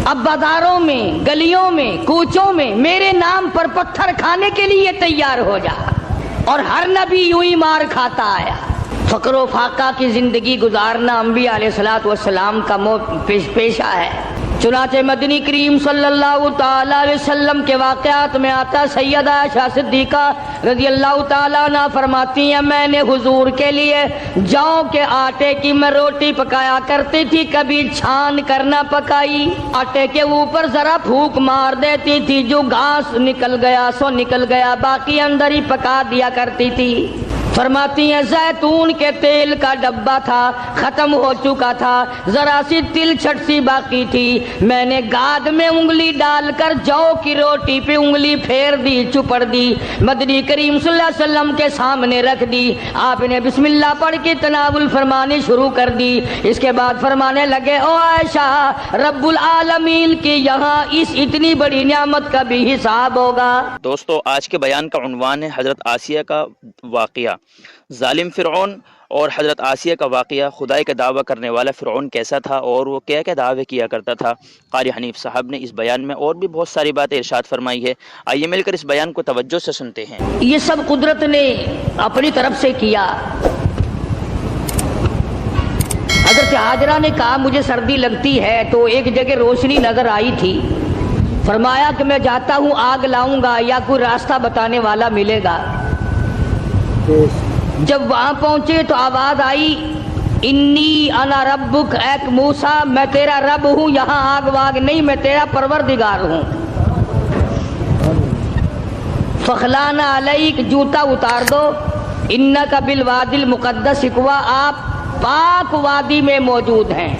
اب بازاروں میں، گلیوں میں، کوچوں میں میرے نام پر پتھر کھانے کے لیے تیار ہو جا۔ اور ہر نبی یوں ہی مار کھاتا آیا۔ فقر و فاقہ کی زندگی گزارنا انبیاء علیہ الصلوۃ والسلام کا پیشہ ہے۔ چنانچہ مدنی کریم صلی اللہ تعالی علیہ وسلم کے واقعات میں آتا، سیدہ عائشہ صدیقہ رضی اللہ تعالیٰ عنہ فرماتی ہیں، میں نے حضور کے لیے جاؤ کے آٹے کی میں روٹی پکایا کرتی تھی، کبھی چھان کر نہ پکائی، آٹے کے اوپر ذرا پھونک مار دیتی تھی، جو گھاس نکل گیا سو نکل گیا، باقی اندر ہی پکا دیا کرتی تھی۔ فرماتی ہیں زیتون کے تیل کا ڈبہ تھا، ختم ہو چکا تھا، ذرا سی تل چھٹ سی باقی تھی، میں نے گاد میں انگلی ڈال کر جو کی روٹی پہ انگلی پھیر دی، چپڑ دی، مدنی کریم صلی اللہ علیہ وسلم کے سامنے رکھ دی، آپ نے بسم اللہ پڑھ کے تناول فرمانی شروع کر دی۔ اس کے بعد فرمانے لگے، او عائشہ، رب العالمین کی یہاں اس اتنی بڑی نعمت کا بھی حساب ہوگا۔ دوستو، آج کے بیان کا عنوان ہے حضرت آسیہ کا واقعہ۔ ظالم فرعون اور حضرت آسیہ کا واقعہ۔ خدائی کا دعویٰ کرنے والا فرعون کیسا تھا اور وہ کیا کیا دعوے کیا کرتا تھا۔ قاری حنیف صاحب نے اس بیان میں اور بھی بہت ساری باتیں ارشاد فرمائی ہے۔ آئیے مل کر اس بیان کو توجہ سے سنتے ہیں۔ یہ سب قدرت نے اپنی طرف سے کیا۔ حضرت ہاجرہ نے کہا مجھے سردی لگتی ہے، تو ایک جگہ روشنی نظر آئی تھی، فرمایا کہ میں جاتا ہوں آگ لاؤں گا یا کوئی راستہ بتانے والا ملے گا۔ جب وہاں پہنچے تو آواز آئی، انی انا ربک، ایک موسیٰ میں تیرا رب ہوں، یہاں آگ واگ نہیں، میں تیرا پروردگار ہوں۔ فخلانا علیک، جوتا اتار دو، انکا بالوادی المقدس طویٰ، آپ پاک وادی میں موجود ہیں۔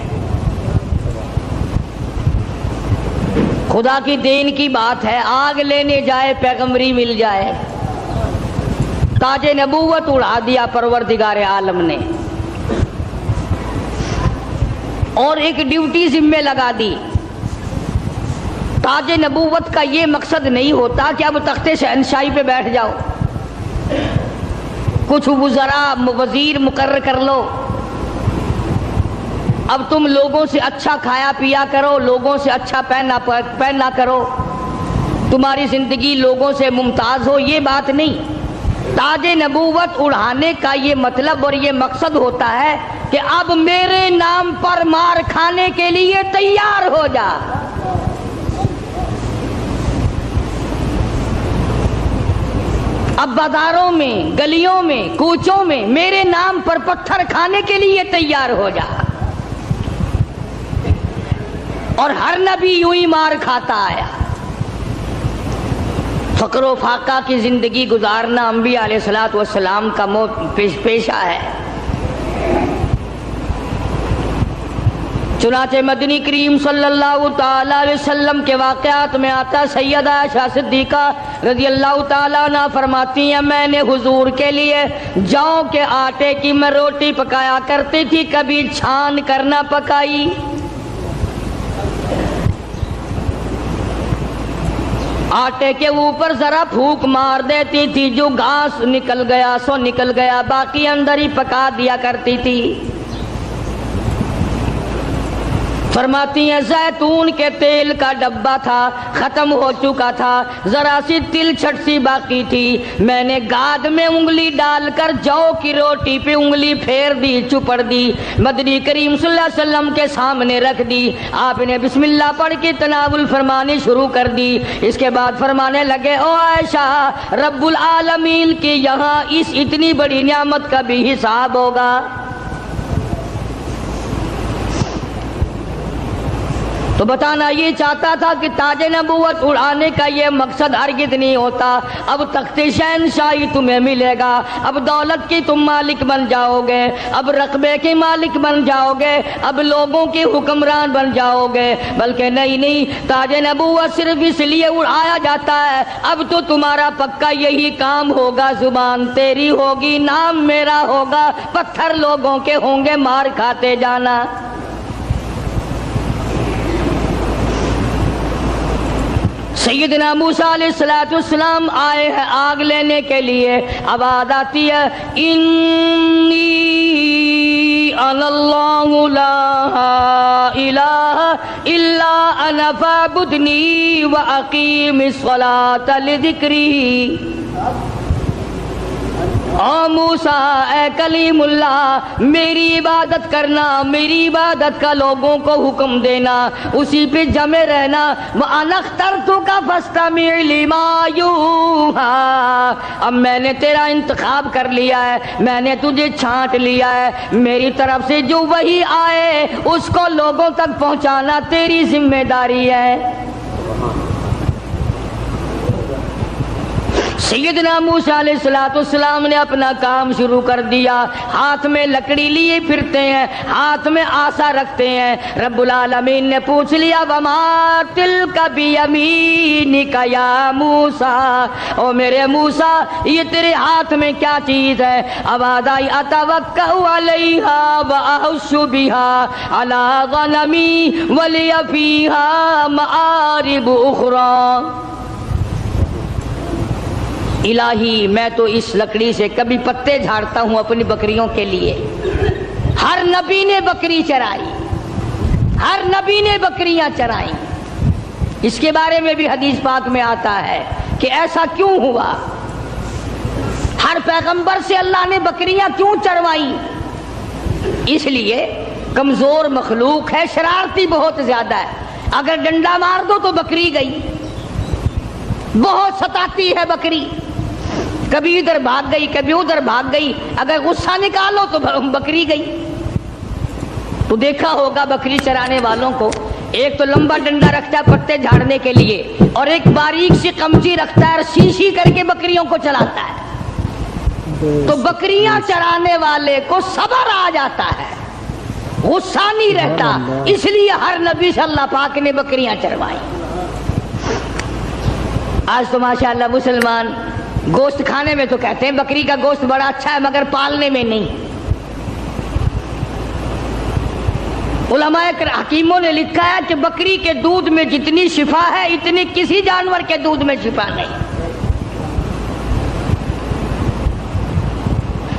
خدا کی دین کی بات ہے، آگ لینے جائے پیغمبری مل جائے۔ تاج نبوت اڑا دیا پروردگار عالم نے، اور ایک ڈیوٹی ذمہ لگا دی۔ تاج نبوت کا یہ مقصد نہیں ہوتا کہ اب تخت شہنشاہی پہ بیٹھ جاؤ، کچھ وزراء وزیر مقرر کر لو، اب تم لوگوں سے اچھا کھایا پیا کرو، لوگوں سے اچھا پہنا کرو، تمہاری زندگی لوگوں سے ممتاز ہو، یہ بات نہیں۔ تاج نبوت اڑانے کا یہ مطلب اور یہ مقصد ہوتا ہے کہ اب میرے نام پر مار کھانے کے لیے تیار ہو جا۔ اب بازاروں میں، گلیوں میں، کوچوں میں میرے نام پر پتھر کھانے کے لیے تیار ہو جا۔ اور ہر نبی یوں ہی مار کھاتا آیا۔ فقر و فاقہ کی زندگی گزارنا انبیاء علیہ الصلوۃ والسلام کا پیشہ ہے۔ چنانچہ مدنی کریم صلی اللہ تعالی علیہ وسلم کے واقعات میں آتا، سیدہ عائشہ صدیقہ رضی اللہ تعالیٰ عنہ فرماتی ہیں، میں نے حضور کے لیے جاؤ کے آٹے کی میں روٹی پکایا کرتی تھی، کبھی چھان کر نہ پکائی۔ آٹے کے اوپر ذرا پھونک مار دیتی تھی، جو گھاس نکل گیا سو نکل گیا، باقی اندر ہی پکا دیا کرتی تھی۔ فرماتی ہیں زیتون کے تیل کا ڈبہ تھا، ختم ہو چکا تھا، ذرا سی تل چھٹ سی باقی تھی، میں نے گاد میں انگلی ڈال کر جو کی روٹی پہ انگلی پھیر دی، چپڑ دی، مدنی کریم صلی اللہ علیہ وسلم کے سامنے رکھ دی، آپ نے بسم اللہ پڑھ کے تناول فرمانی شروع کر دی۔ اس کے بعد فرمانے لگے، او عائشہ، رب العالمین کی یہاں اس اتنی بڑی نعمت کا بھی حساب ہوگا۔ تو بتانا یہ چاہتا تھا کہ تاج نبوت اڑانے کا یہ مقصد ہرگز نہیں ہوتا۔ اب تخت شہنشاہی تمہیں ملے گا، اب دولت کی تم مالک بن جاؤ گے، اب رقبے کے مالک بن جاؤ گے، اب لوگوں کے حکمران بن جاؤ گے، بلکہ نہیں، تاج نبوت صرف اس لیے اڑایا جاتا ہے، اب تو تمہارا پکا یہی کام ہوگا، زبان تیری ہوگی، نام میرا ہوگا، پتھر لوگوں کے ہوں گے، مار کھاتے جانا۔ سیدنا موسیٰ علیہ السلام آئے ہیں آگ لینے کے لیے، آواز آتی ہے، انی انا اللہ لا الہ الا انا فاعبدنی واقیم الصلاۃ لذکری۔ او موسیٰ اے کلیم اللہ، میری عبادت کرنا، میری عبادت کا لوگوں کو حکم دینا، اسی پہ جمے رہنا۔ وَأَنَا اخْتَرْتُكَ فَاسْتَمِعْ لِمَا يُوحَىٰ، اب میں نے تیرا انتخاب کر لیا ہے، میں نے تجھے چھانٹ لیا ہے، میری طرف سے جو وحی آئے اس کو لوگوں تک پہنچانا تیری ذمہ داری ہے۔ سیدنا موسیٰ علیہ السلام نے اپنا کام شروع کر دیا، ہاتھ میں لکڑی لیے پھرتے ہیں، ہاتھ میں آسا رکھتے ہیں۔ رب العالمین نے پوچھ لیا وما تلک بیمینک یا موسیٰ، او میرے موسیٰ یہ تیرے ہاتھ میں کیا چیز ہے؟ آواز آئی اتوکأ علیہا واحش بہا علی غنمی ولی فیہا مآرب اخری۔ الہی میں تو اس لکڑی سے کبھی پتے جھاڑتا ہوں اپنی بکریوں کے لیے۔ ہر نبی نے بکری چرائی، ہر نبی نے بکریاں چرائیں۔ اس کے بارے میں بھی حدیث پاک میں آتا ہے کہ ایسا کیوں ہوا، ہر پیغمبر سے اللہ نے بکریاں کیوں چروائیں؟ اس لیے کمزور مخلوق ہے، شرارتی بہت زیادہ ہے، اگر ڈنڈا مار دو تو بکری گئی، بہت ستاتی ہے بکری، کبھی ادھر بھاگ گئی کبھی ادھر بھاگ گئی، اگر غصہ نکالو تو بکری گئی۔ تو دیکھا ہوگا بکری چرانے والوں کو، ایک تو لمبا ڈنڈا رکھتا ہے پتے جھاڑنے کے لیے، اور ایک باریک سی قمچی رکھتا ہے اور سی کر کے بکریوں کو چلاتا ہے۔ تو بکریاں چرانے والے کو صبر آ جاتا ہے، غصہ نہیں رہتا، اس لیے ہر نبی سے اللہ پاک نے بکریاں چروائی۔ آج تو ماشاءاللہ مسلمان گوشت کھانے میں تو کہتے ہیں بکری کا گوشت بڑا اچھا ہے، مگر پالنے میں نہیں۔ علماء حکیموں نے لکھا ہے کہ بکری کے دودھ میں جتنی شفا ہے اتنی کسی جانور کے دودھ میں شفا نہیں۔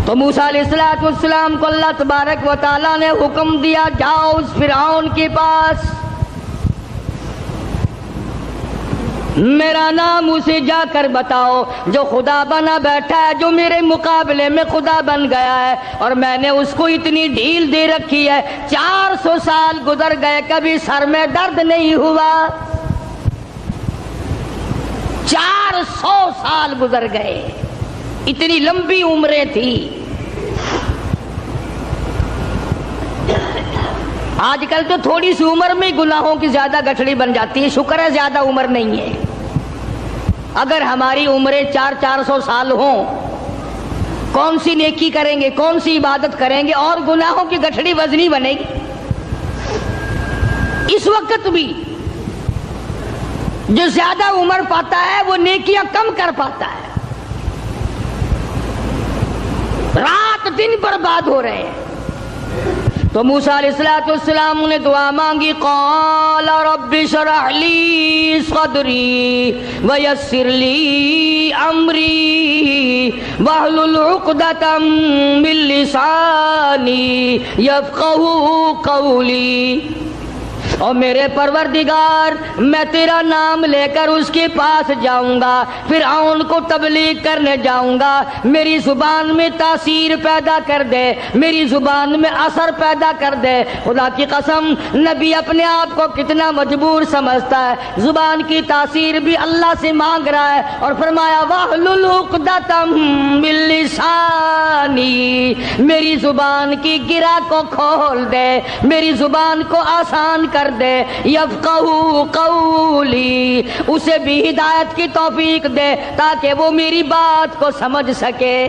تو موسیٰ علیہ السلام کو اللہ تبارک و تعالیٰ نے حکم دیا جاؤ اس فرعون کے پاس، میرا نام اسے جا کر بتاؤ جو خدا بنا بیٹھا ہے، جو میرے مقابلے میں خدا بن گیا ہے، اور میں نے اس کو اتنی ڈھیل دے رکھی ہے، 400 سال گزر گئے کبھی سر میں درد نہیں ہوا، 400 سال گزر گئے، اتنی لمبی عمریں تھی۔ آج کل تو تھوڑی سی عمر میں گناہوں کی زیادہ گٹھڑی بن جاتی ہے، شکر ہے زیادہ عمر نہیں ہے۔ اگر ہماری عمریں 400 سال ہوں، کون سی نیکی کریں گے، کون سی عبادت کریں گے، اور گناہوں کی گٹھڑی وزنی بنے گی۔ اس وقت بھی جو زیادہ عمر پاتا ہے وہ نیکیاں کم کر پاتا ہے، رات دن برباد ہو رہے ہیں۔ تو موسیٰ علیہ السلام نے دعا مانگی، قال رب اشرح لی صدری ویسر لی امری واحلل عقدۃ من لسانی یفقہوا قولی۔ اور میرے پروردگار میں تیرا نام لے کر اس کے پاس جاؤں گا، فرعون کو تبلیغ کرنے جاؤں گا، میری زبان میں تاثیر پیدا کر دے، میری زبان میں اثر پیدا کر دے۔ خدا کی قسم نبی اپنے آپ کو کتنا مجبور سمجھتا ہے، زبان کی تاثیر بھی اللہ سے مانگ رہا ہے، اور فرمایا واحلل عقدۃ من لسانی، میری زبان کی گرہ کو کھول دے، میری زبان کو آسان کر دے، یفقہوا قولی، اسے بھی ہدایت کی توفیق دے تاکہ وہ میری بات کو سمجھ سکے۔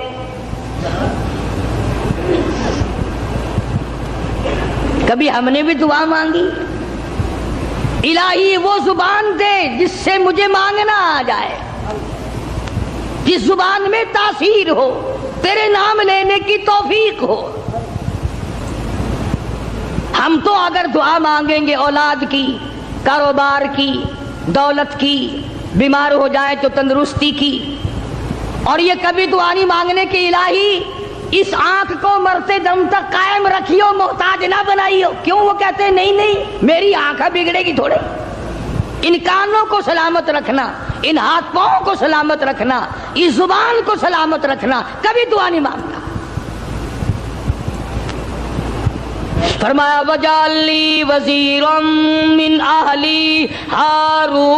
کبھی ہم نے بھی دعا مانگی، الہی وہ زبان دے جس سے مجھے مانگنا آ جائے، جس زبان میں تاثیر ہو، تیرے نام لینے کی توفیق ہو۔ ہم تو اگر دعا مانگیں گے اولاد کی، کاروبار کی، دولت کی، بیمار ہو جائے تو تندرستی کی، اور یہ کبھی دعا نہیں مانگنے کے الہی اس آنکھ کو مرتے دم تک قائم رکھیو، محتاج نہ بنائیو۔ کیوں؟ وہ کہتے ہیں نہیں نہیں میری آنکھ بگڑے گی تھوڑے، ان کانوں کو سلامت رکھنا، ان ہاتھ پاؤں کو سلامت رکھنا، اس زبان کو سلامت رکھنا، کبھی دعا نہیں مانگتا۔ فرمایا وَجَعَلْ لِي وَزِيرًا مِّنْ أَهْلِي ہارون،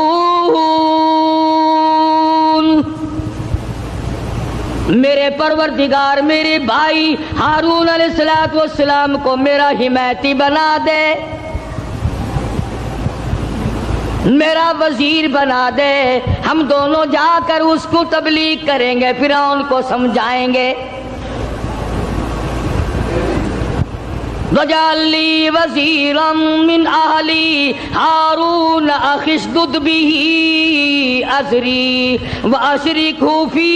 میرے پروردگار میرے بھائی ہارون علیہ السلام کو میرا حمایتی بنا دے، میرا وزیر بنا دے، ہم دونوں جا کر اس کو تبلیغ کریں گے، فرعون کو سمجھائیں گے۔ وَجَعَلْ لِي وَزِيرًا مِّنْ أَهْلِي هَارُونَ أَخِشْدُدْ بِهِ أَزْرِي وَأَشْرِكْهُ فِي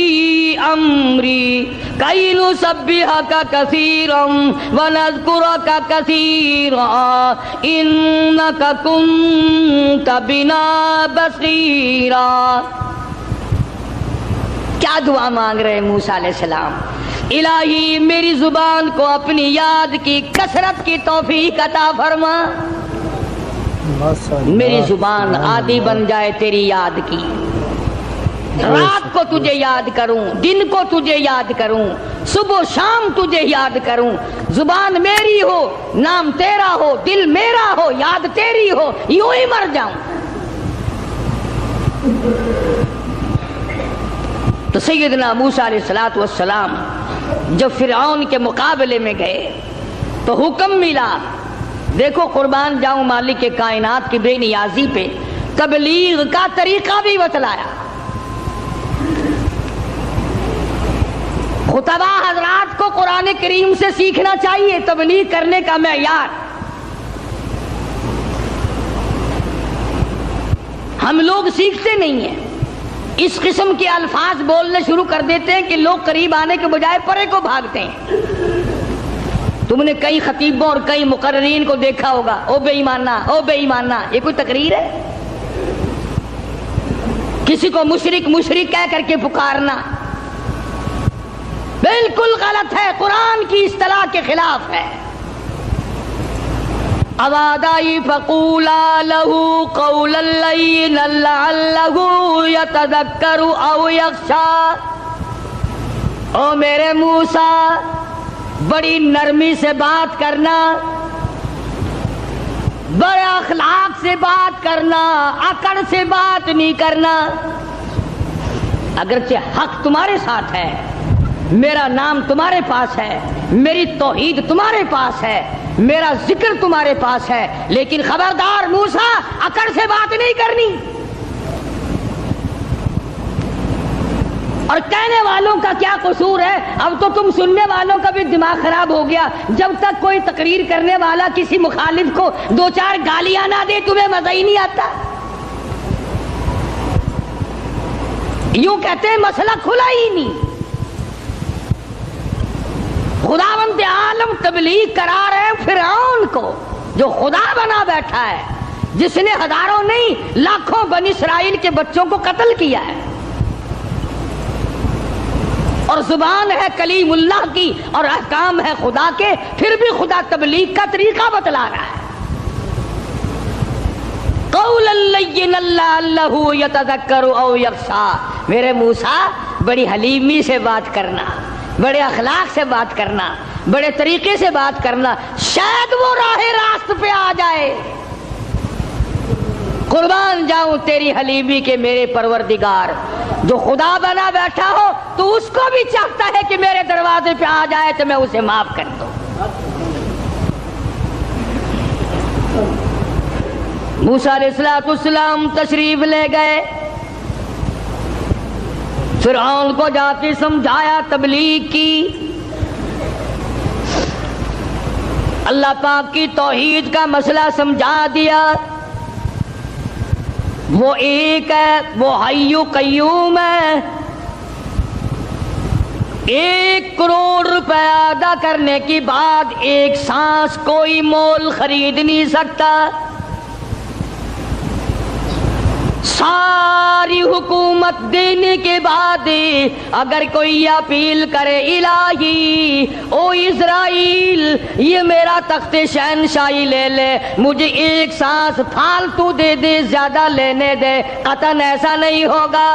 أَمْرِي كَيْ نُسَبِّحَكَ كَثِيرًا وَنَذْكُرَكَ كَثِيرًا إِنَّكَ كُنتَ بِنَا بَصِيرًا۔ کیا دعا مانگ رہے ہیں موسیٰ علیہ السلام؟ الہی میری زبان کو اپنی یاد کی کثرت کی توفیق عطا فرما، میری زبان عادی بن جائے تیری یاد کی، رات کو تجھے یاد کروں، دن کو تجھے یاد کروں، صبح و شام تجھے یاد کروں، زبان میری ہو، نام تیرا ہو، دل میرا ہو، یاد تیری ہو، یوں ہی مر جاؤں۔ تو سیدنا موسیٰ علیہ السلام جب فرعون کے مقابلے میں گئے تو حکم ملا، دیکھو قربان جاؤں مالک کے کائنات کی بے نیازی پہ تبلیغ کا طریقہ بھی بتلایا۔ خطبہ حضرات کو قرآن کریم سے سیکھنا چاہیے تبلیغ کرنے کا معیار۔ ہم لوگ سیکھتے نہیں ہیں، اس قسم کے الفاظ بولنے شروع کر دیتے ہیں کہ لوگ قریب آنے کے بجائے پرے کو بھاگتے ہیں۔ تم نے کئی خطیبوں اور کئی مقررین کو دیکھا ہوگا، او بے ایمانہ او بے ایمانہ، یہ کوئی تقریر ہے؟ کسی کو مشرک مشرک کہہ کر کے پکارنا بالکل غلط ہے، قرآن کی اصطلاح کے خلاف ہے۔ اوادائی فقولا لہو قولا لینا لعلہ یتذکر او یخشی، او میرے موسیٰ بڑی نرمی سے بات کرنا، بڑے اخلاق سے بات کرنا، اکڑ سے بات نہیں کرنا۔ اگرچہ حق تمہارے ساتھ ہے، میرا نام تمہارے پاس ہے، میری توحید تمہارے پاس ہے، میرا ذکر تمہارے پاس ہے، لیکن خبردار موسیٰ اکڑ سے بات نہیں کرنی۔ اور کہنے والوں کا کیا قصور ہے؟ اب تو تم سننے والوں کا بھی دماغ خراب ہو گیا، جب تک کوئی تقریر کرنے والا کسی مخالف کو دو چار گالیاں نہ دے تمہیں مزہ ہی نہیں آتا۔ یوں کہتے ہیں مسئلہ کھلا ہی نہیں۔ خداوند عالم تبلیغ کرا رہے فرعون کو جو خدا بنا بیٹھا ہے، جس نے ہزاروں نہیں لاکھوں بنی اسرائیل کے بچوں کو قتل کیا ہے، اور زبان ہے کلیم اللہ کی اور احکام ہے خدا کے، پھر بھی خدا تبلیغ کا طریقہ بتلا رہا ہے۔ قولا لینا لعلہ یتذکر او یخشی، میرے موسیٰ بڑی حلیمی سے بات کرنا، بڑے اخلاق سے بات کرنا، بڑے طریقے سے بات کرنا، شاید وہ راہ راست پہ آ جائے۔ قربان جاؤں تیری حلیمی کے میرے پروردگار، جو خدا بنا بیٹھا ہو تو اس کو بھی چاہتا ہے کہ میرے دروازے پہ آ جائے تو میں اسے معاف کر دوں۔ موسیٰ علیہ السلام تشریف لے گئے، فرعون کو جا کے سمجھایا، تبلیغ کی، اللہ پاک کی توحید کا مسئلہ سمجھا دیا۔ وہ ایک ہے، وہ حی قیوم ہے، 1 کروڑ روپے ادا کرنے کی بعد ایک سانس کوئی مول خرید نہیں سکتا۔ ساری حکومت نعمت دینے کے بعد اگر کوئی اپیل کرے الہی او اسرائیل یہ میرا تخت شہنشاہی لے لے، مجھے ایک سانس پھالتو دے دے، زیادہ لینے دے، قطعاً ایسا نہیں ہوگا۔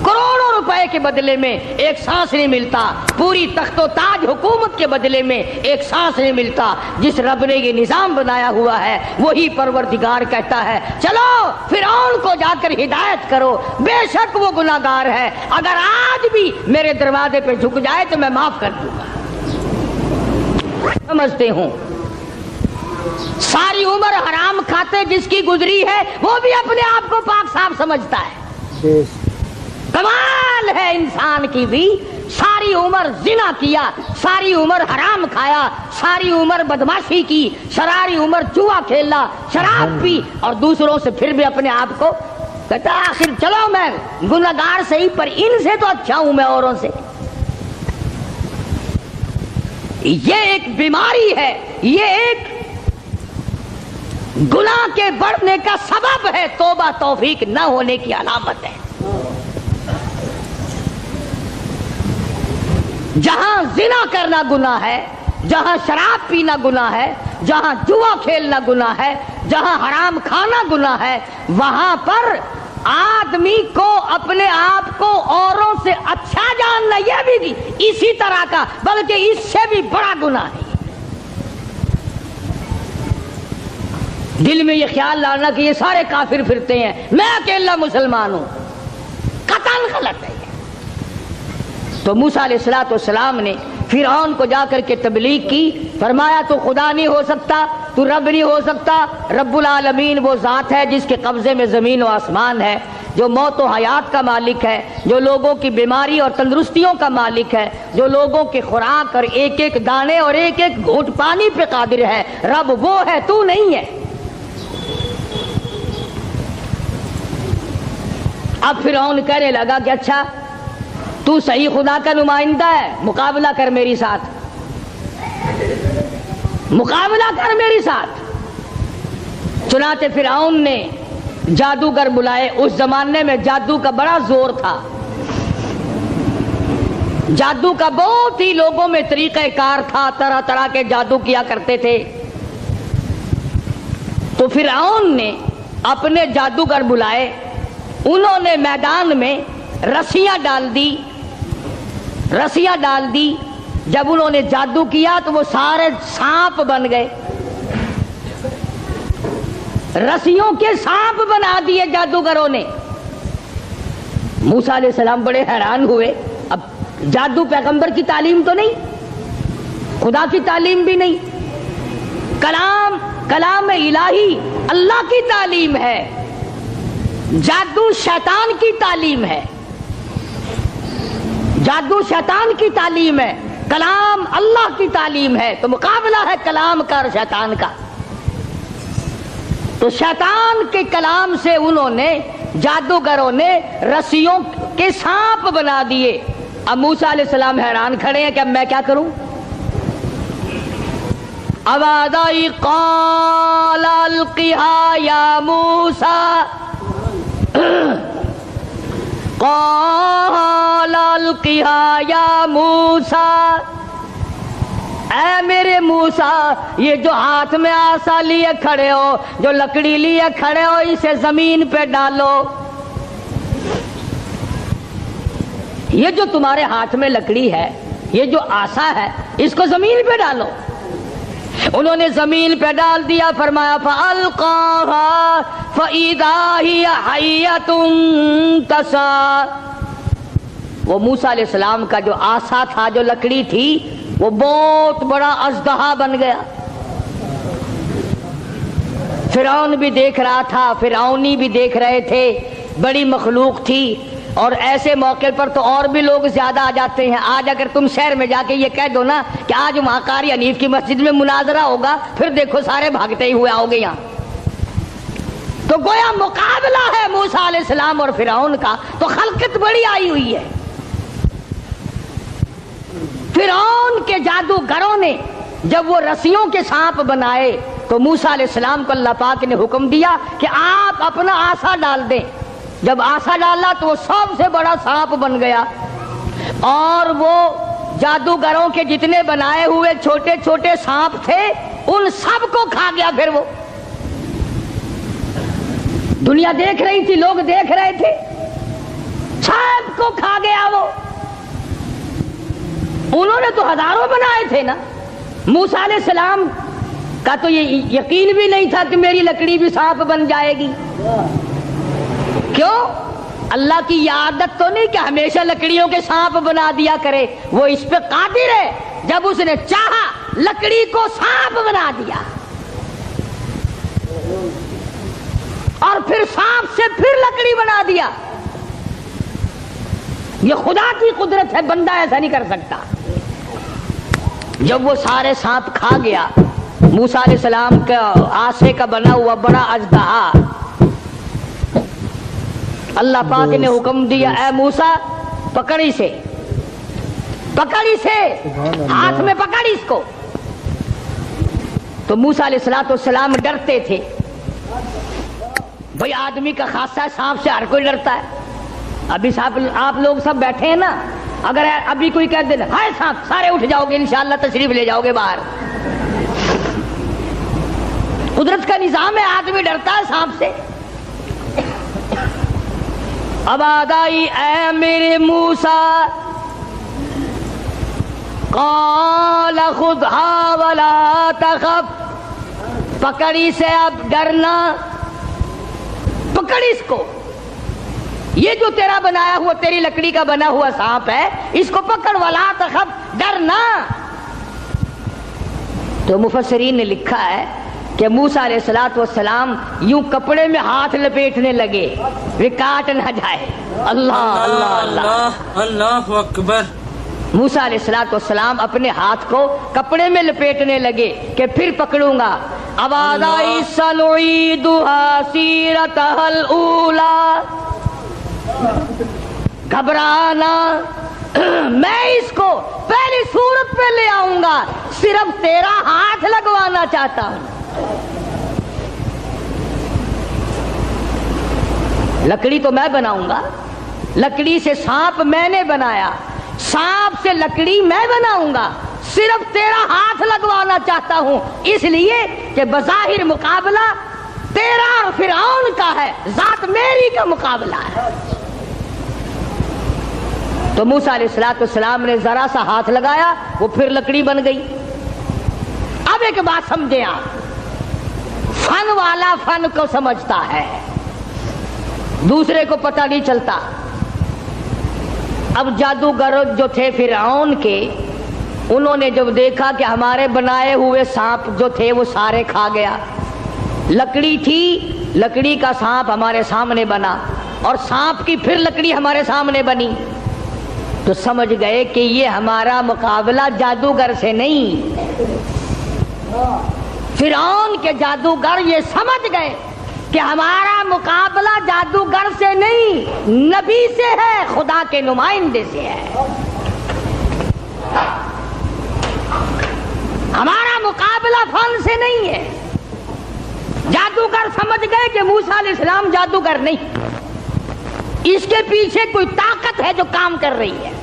کروڑوں روپے کے بدلے میں ایک سانس نہیں ملتا، پوری تخت و تاج حکومت کے بدلے میں ایک سانس نہیں ملتا۔ جس رب نے یہ نظام بنایا ہوا ہے وہی پروردگار کہتا ہے چلو فرعون کو جا کر ہدایت کرو، بے شک وہ گناہگار ہے، اگر آج بھی میرے دروازے پہ جھک جائے تو میں معاف کر دوں گا۔ سمجھتے ہوں ساری عمر حرام کھاتے جس کی گزری ہے وہ بھی اپنے آپ کو پاک صاف سمجھتا ہے۔ کمال ہے انسان کی بھی، ساری عمر زنا کیا، ساری عمر حرام کھایا، ساری عمر بدماشی کی، ساری عمر جوا کھیلا، شراب پی، اور دوسروں سے پھر بھی اپنے آپ کو کہتا آخر چلو میں گناہگار صحیح پر ان سے تو اچھا ہوں میں اوروں سے۔ یہ ایک بیماری ہے، یہ ایک گناہ کے بڑھنے کا سبب ہے، توبہ توفیق نہ ہونے کی علامت ہے۔ جہاں زنا کرنا گناہ ہے، جہاں شراب پینا گناہ ہے، جہاں جوا کھیلنا گناہ ہے، جہاں حرام کھانا گناہ ہے، وہاں پر آدمی کو اپنے آپ کو اوروں سے اچھا جاننا یہ بھی اسی طرح کا بلکہ اس سے بھی بڑا گناہ ہے۔ دل میں یہ خیال لانا کہ یہ سارے کافر پھرتے ہیں میں اکیلا مسلمان ہوں، قطعاً غلط ہے۔ تو موسیٰ علیہ السلام نے فرعون کو جا کر کے تبلیغ کی، فرمایا تو خدا نہیں ہو سکتا، تو رب نہیں ہو سکتا، رب العالمین وہ ذات ہے جس کے قبضے میں زمین و آسمان ہے، جو موت و حیات کا مالک ہے، جو لوگوں کی بیماری اور تندرستیوں کا مالک ہے، جو لوگوں کے خوراک اور ایک ایک دانے اور ایک ایک گھونٹ پانی پہ قادر ہے، رب وہ ہے تو نہیں ہے۔ اب فرعون کہنے لگا کہ اچھا تو صحیح خدا کا نمائندہ ہے، مقابلہ کر میری ساتھ، مقابلہ کر میری ساتھ۔ چنانچہ فرعون نے جادوگر بلائے۔ اس زمانے میں جادو کا بڑا زور تھا، جادو کا بہت ہی لوگوں میں طریقہ کار تھا، طرح طرح کے جادو کیا کرتے تھے۔ تو فرعون نے اپنے جادوگر بلائے، انہوں نے میدان میں رسیاں ڈال دی، رسیاں ڈال دی۔ جب انہوں نے جادو کیا تو وہ سارے سانپ بن گئے، رسیوں کے سانپ بنا دیے جادوگروں نے۔ موسیٰ علیہ السلام بڑے حیران ہوئے، اب جادو پیغمبر کی تعلیم تو نہیں، خدا کی تعلیم بھی نہیں، کلام الہی اللہ کی تعلیم ہے، جادو شیطان کی تعلیم ہے، جادو شیطان کی تعلیم ہے، کلام اللہ کی تعلیم ہے، تو مقابلہ ہے کلام کا اور شیطان کا۔ تو شیطان کے کلام سے انہوں نے جادوگروں نے رسیوں کے سانپ بنا دیے۔ اب موسیٰ علیہ السلام حیران کھڑے ہیں کہ اب میں کیا کروں؟ آواز آئی قال القها یا موسیٰ، قال القها یا موسیٰ، اے میرے موسیٰ یہ جو ہاتھ میں آسا لیے کھڑے ہو، جو لکڑی لیے کھڑے ہو، اسے زمین پہ ڈالو۔ یہ جو تمہارے ہاتھ میں لکڑی ہے، یہ جو آسا ہے، اس کو زمین پہ ڈالو۔ انہوں نے زمین پہ ڈال دیا، فرمایا فَأَلْقَاهَا فَإِذَا هِيَ حَيَّةٌ تَسْعَىٰ۔ وہ موسیٰ علیہ السلام کا جو آسا تھا، جو لکڑی تھی، وہ بہت بڑا اژدہا بن گیا۔ فرعون بھی دیکھ رہا تھا، فرعونی بھی دیکھ رہے تھے، بڑی مخلوق تھی۔ اور ایسے موقع پر تو اور بھی لوگ زیادہ آ جاتے ہیں۔ آج اگر تم شہر میں جا کے یہ کہہ دو نا کہ آج وہاں قاری حنیف کی مسجد میں مناظرہ ہوگا، پھر دیکھو سارے بھاگتے ہی ہوئے آؤ گے یہاں۔ تو گویا مقابلہ ہے موسیٰ علیہ السلام اور فرعون کا، تو خلقت بڑی آئی ہوئی ہے۔ فرعون کے جادوگروں نے جب وہ رسیوں کے سانپ بنائے تو موسیٰ علیہ السلام کو اللہ پاک نے حکم دیا کہ آپ اپنا عصا ڈال دیں. جب عصا ڈالا تو وہ سب سے بڑا سانپ بن گیا اور وہ جادوگروں کے جتنے بنائے ہوئے چھوٹے چھوٹے سانپ تھے ان سب کو کھا گیا. پھر وہ دنیا دیکھ رہی تھی, لوگ دیکھ رہے تھے, سب کو کھا گیا وہ. انہوں نے تو ہزاروں بنائے تھے نا. موسیٰ علیہ السلام کا تو یہ یقین بھی نہیں تھا کہ میری لکڑی بھی سانپ بن جائے گی. کیوں؟ اللہ کی یہ عادت تو نہیں کہ ہمیشہ لکڑیوں کے سانپ بنا دیا کرے, وہ اس پہ قادر ہے. جب اس نے چاہا لکڑی کو سانپ بنا دیا اور پھر سانپ سے پھر لکڑی بنا دیا. یہ خدا کی قدرت ہے, بندہ ایسا نہیں کر سکتا. جب وہ سارے سانپ کھا گیا, موسیٰ علیہ السلام کا آسے کا بنا ہوا بڑا اژدہا, اللہ پاک نے حکم دیا اے موسیٰ پکڑ اسے, پکڑ اسے, ہاتھ میں پکڑ اس کو. تو موسیٰ علیہ السلام ڈرتے تھے. بھئی آدمی کا خاصہ ہے, سانپ سے ہر کوئی ڈرتا ہے. ابھی آپ لوگ سب بیٹھے ہیں نا, اگر ابھی کوئی کہہ دے ہائے سانپ, سارے اٹھ جاؤ گے, انشاءاللہ تشریف لے جاؤ گے باہر. قدرت کا نظام ہے, آدمی ڈرتا ہے سانپ سے. اب آدائی اے میرے موسیٰ, قال خذھا ولا تخف, پکڑی سے اب ڈرنا, پکڑ اس کو. یہ جو تیرا بنایا ہوا, تیری لکڑی کا بنا ہوا سانپ ہے, اس کو پکڑ, ولا تخف, ڈرنا. تو مفسرین نے لکھا ہے کہ موسیٰ علیہ السلام یوں کپڑے میں ہاتھ لپیٹنے لگے وہ کاٹ نہ جائے. اللہ اللہ اللہ اللہ اکبر. موسیٰ علیہ السلام اپنے ہاتھ کو کپڑے میں لپیٹنے لگے کہ پھر پکڑوں گا. اب آدائی سنعیدھا سیرتھا الاولی, گھبرانا, میں اس کو پہلی صورت پہ لے آؤں گا, صرف تیرا ہاتھ لگوانا چاہتا ہوں. لکڑی تو میں بناؤں گا, لکڑی سے سانپ میں نے بنایا, سانپ سے لکڑی میں بناؤں گا, صرف تیرا ہاتھ لگوانا چاہتا ہوں, اس لیے کہ بظاہر مقابلہ تیرا اور فرعون کا ہے, ذات میری کا مقابلہ ہے. تو موسیٰ علیہ السلام نے ذرا سا ہاتھ لگایا, وہ پھر لکڑی بن گئی. اب ایک بات سمجھیں آپ, فن والا فن کو سمجھتا ہے, دوسرے کو پتہ نہیں چلتا. اب جادوگر جو تھے فرعون کے, انہوں نے جب دیکھا کہ ہمارے بنائے ہوئے سانپ جو تھے وہ سارے کھا گیا, لکڑی تھی, لکڑی کا سانپ ہمارے سامنے بنا اور سانپ کی پھر لکڑی ہمارے سامنے بنی, تو سمجھ گئے کہ یہ ہمارا مقابلہ جادوگر سے نہیں. فرعون کے جادوگر یہ سمجھ گئے کہ ہمارا مقابلہ جادوگر سے نہیں, نبی سے ہے, خدا کے نمائندے سے ہے. ہمارا مقابلہ فن سے نہیں ہے. جادوگر سمجھ گئے کہ موسیٰ علیہ السلام جادوگر نہیں, اس کے پیچھے کوئی طاقت ہے جو کام کر رہی ہے.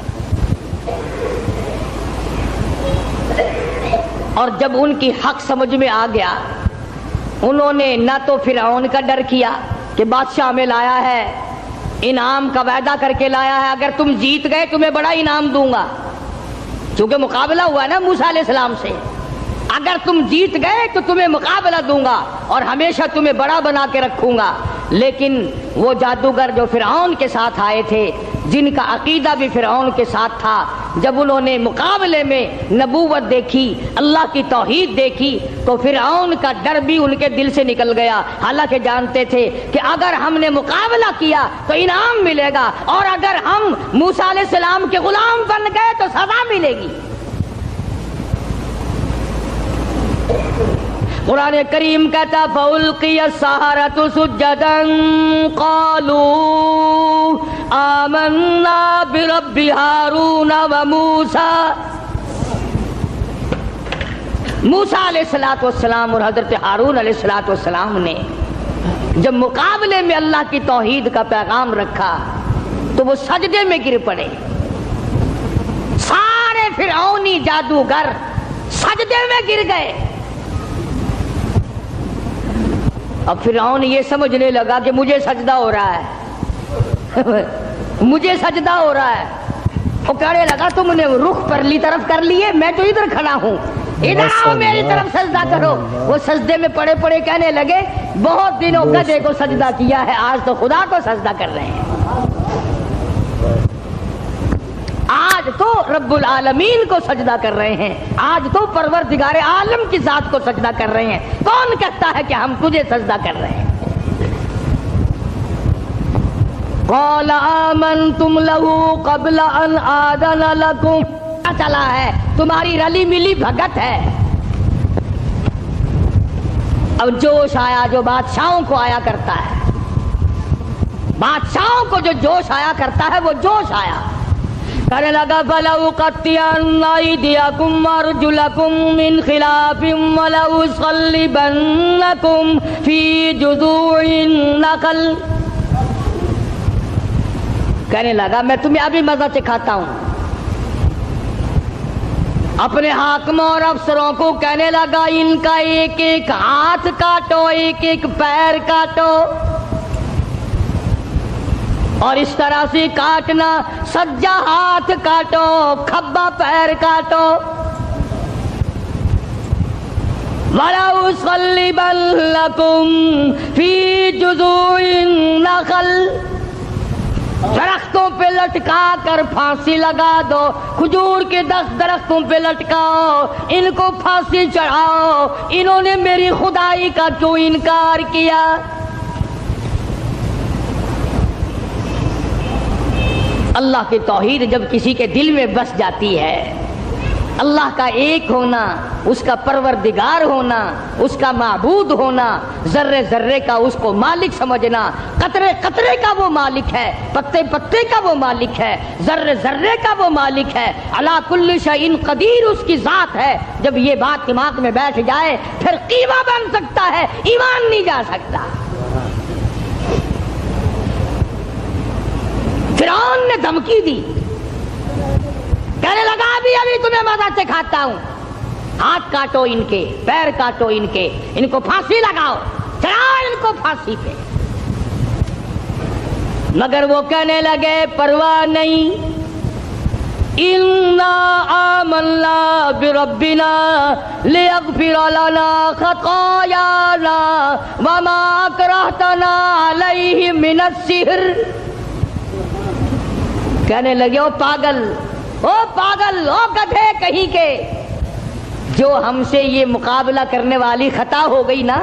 اور جب ان کی حق سمجھ میں آ گیا, انہوں نے نہ تو فرعون کا ڈر کیا کہ بادشاہ ہمیں لایا ہے, انعام کا وعدہ کر کے لایا ہے, اگر تم جیت گئے تمہیں بڑا انعام دوں گا, چونکہ مقابلہ ہوا ہے نا موسیٰ علیہ السلام سے, اگر تم جیت گئے تو تمہیں مقابلہ دوں گا اور ہمیشہ تمہیں بڑا بنا کے رکھوں گا. لیکن وہ جادوگر جو فرعون کے ساتھ آئے تھے, جن کا عقیدہ بھی فرعون کے ساتھ تھا, جب انہوں نے مقابلے میں نبوت دیکھی, اللہ کی توحید دیکھی, تو فرعون کا ڈر بھی ان کے دل سے نکل گیا. حالانکہ جانتے تھے کہ اگر ہم نے مقابلہ کیا تو انعام ملے گا, اور اگر ہم موسیٰ علیہ السلام کے غلام بن گئے تو سزا ملے گی. قرآن کریم کہتا فَأُلْقِيَ السَّحَرَةُ سُجَّدًا قَالُوا آمَنَّا بِرَبِّ هَارُونَ وَمُوسَى. موسیٰ علیہ السلام اور حضرت ہارون علیہ السلام نے جب مقابلے میں اللہ کی توحید کا پیغام رکھا تو وہ سجدے میں گر پڑے. سارے فرعونی جادوگر سجدے میں گر گئے. اب فرعون یہ سمجھنے لگا کہ مجھے سجدہ ہو رہا ہے مجھے سجدہ ہو رہا ہے. وہ کہنے لگا تم نے رخ پرلی طرف کر لیے, میں تو ادھر کھڑا ہوں, ادھر آؤ میری طرف سجدہ کرو. وہ سجدے میں پڑے پڑے کہنے لگے بہت دنوں گدھے کو سجدہ کیا ہے, آج تو خدا کو سجدہ کر رہے ہیں, آج تو رب العالمین کو سجدہ کر رہے ہیں, آج تو پروردگار عالم کی ذات کو سجدہ کر رہے ہیں. کون کہتا ہے کہ ہم تجھے سجدہ کر رہے ہیں؟ قال آمنتم له قبل ان آذن لكم. چلا ہے تمہاری رلی ملی بھگت ہے. اب جوش آیا جو بادشاہوں کو آیا کرتا ہے, بادشاہوں کو جو جوش آیا کرتا ہے وہ جوش آیا. کہنے لگا فَلَأُقَطِّعَنَّ أَيْدِيَكُمْ وَأَرْجُلَكُمْ مِنْ خِلَافٍ وَلَأُصَلِّبَنَّكُمْ فِي جُذُوعِ النَّخْلِ. کہنے لگا میں تمہیں ابھی مزہ چکھاتا ہوں. اپنے حاکموں اور افسروں کو کہنے لگا ان کا ایک ایک ہاتھ کاٹو, ایک ایک پیر کاٹو, اور اس طرح سے کاٹنا سجا ہاتھ کاٹو, کھبا پیر کاٹو. وَلَأُصَلِّبَنَّكُمْ فِي جُذُوعِ النَّخْلِ. درختوں پہ لٹکا کر پھانسی لگا دو, کھجور کے 10 درختوں پہ لٹکاؤ, ان کو پھانسی چڑھاؤ. انہوں نے میری خدائی کا کیوں انکار کیا؟ اللہ کی توحید جب کسی کے دل میں بس جاتی ہے, اللہ کا ایک ہونا, اس کا پروردگار ہونا, اس کا معبود ہونا, ذرے ذرے کا اس کو مالک سمجھنا, قطرے قطرے کا وہ مالک ہے, پتے پتے کا وہ مالک ہے, ذرے ذرے کا وہ مالک ہے, علی کل شیء قدیر اس کی ذات ہے. جب یہ بات دماغ میں بیٹھ جائے پھر قیمہ بن سکتا ہے, ایمان نہیں جا سکتا. فرعون نے دھمکی دی, کہنے لگا ابھی تمہیں مزہ چکھاتا ہوں, ہاتھ کاٹو ان کے, پیر کاٹو ان کے, ان کو پھانسی لگاؤ, چڑھاؤ ان کو پھانسی پہ. مگر وہ کہنے لگے پرواہ نہیں, اِنَّا آمَنَّا بِرَبِّنَا لِيَغْفِرَ لَنَا خَطَايَانَا وَمَا أَكْرَهْتَنَا عَلَيْهِ مِنَ السِّحْرِ. کہنے لگے او پاگل, او پاگل, او گدھے کہیں کے, جو ہم سے یہ مقابلہ کرنے والی خطا ہو گئی نا,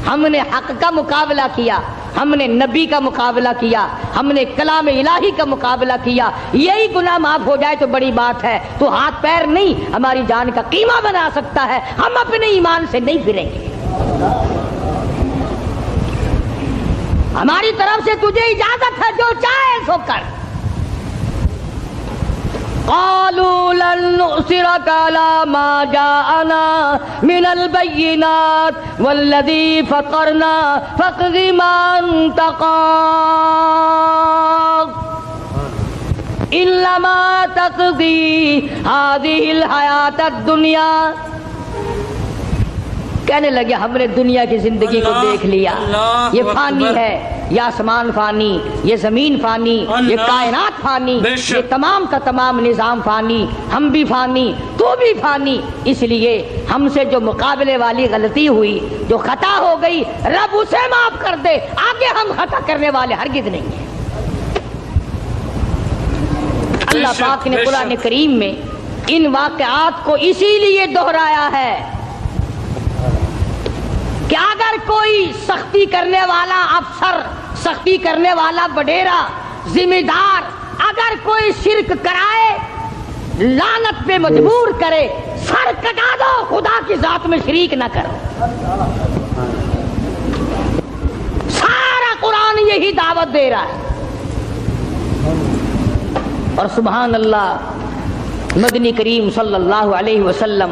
ہم نے حق کا مقابلہ کیا, ہم نے نبی کا مقابلہ کیا, ہم نے کلام الہی کا مقابلہ کیا, یہی گناہ معاف ہو جائے تو بڑی بات ہے. تو ہاتھ پیر نہیں ہماری جان کا قیمہ بنا سکتا ہے, ہم اپنے ایمان سے نہیں پھریں گے. ہماری طرف سے تجھے اجازت ہے, جو چاہے سو کر. قالوا لن نؤثرك على ما جاءنا من البينات والذي فطرنا فاقض ما انت قاض انما تقضي هذه الحياة الدنيا. کہنے لگے ہم نے دنیا کی زندگی کو دیکھ لیا, یہ فانی ہے, یہ آسمان فانی, یہ زمین فانی, یہ کائنات فانی, یہ تمام کا تمام نظام فانی, ہم بھی فانی, تو بھی فانی. اس لیے ہم سے جو مقابلے والی غلطی ہوئی, جو خطا ہو گئی, رب اسے معاف کر دے, آگے ہم خطا کرنے والے ہرگز نہیں ہیں. اللہ پاک نے قرآن کریم میں ان واقعات کو اسی لیے دہرایا ہے کہ اگر کوئی سختی کرنے والا افسر, سختی کرنے والا وڈیرا, ذمہ دار اگر کوئی شرک کرائے, لعنت پہ مجبور کرے, سر کٹا دو, خدا کی ذات میں شریک نہ کرو. سارا قرآن یہی دعوت دے رہا ہے. اور سبحان اللہ, مدنی کریم صلی اللہ علیہ وسلم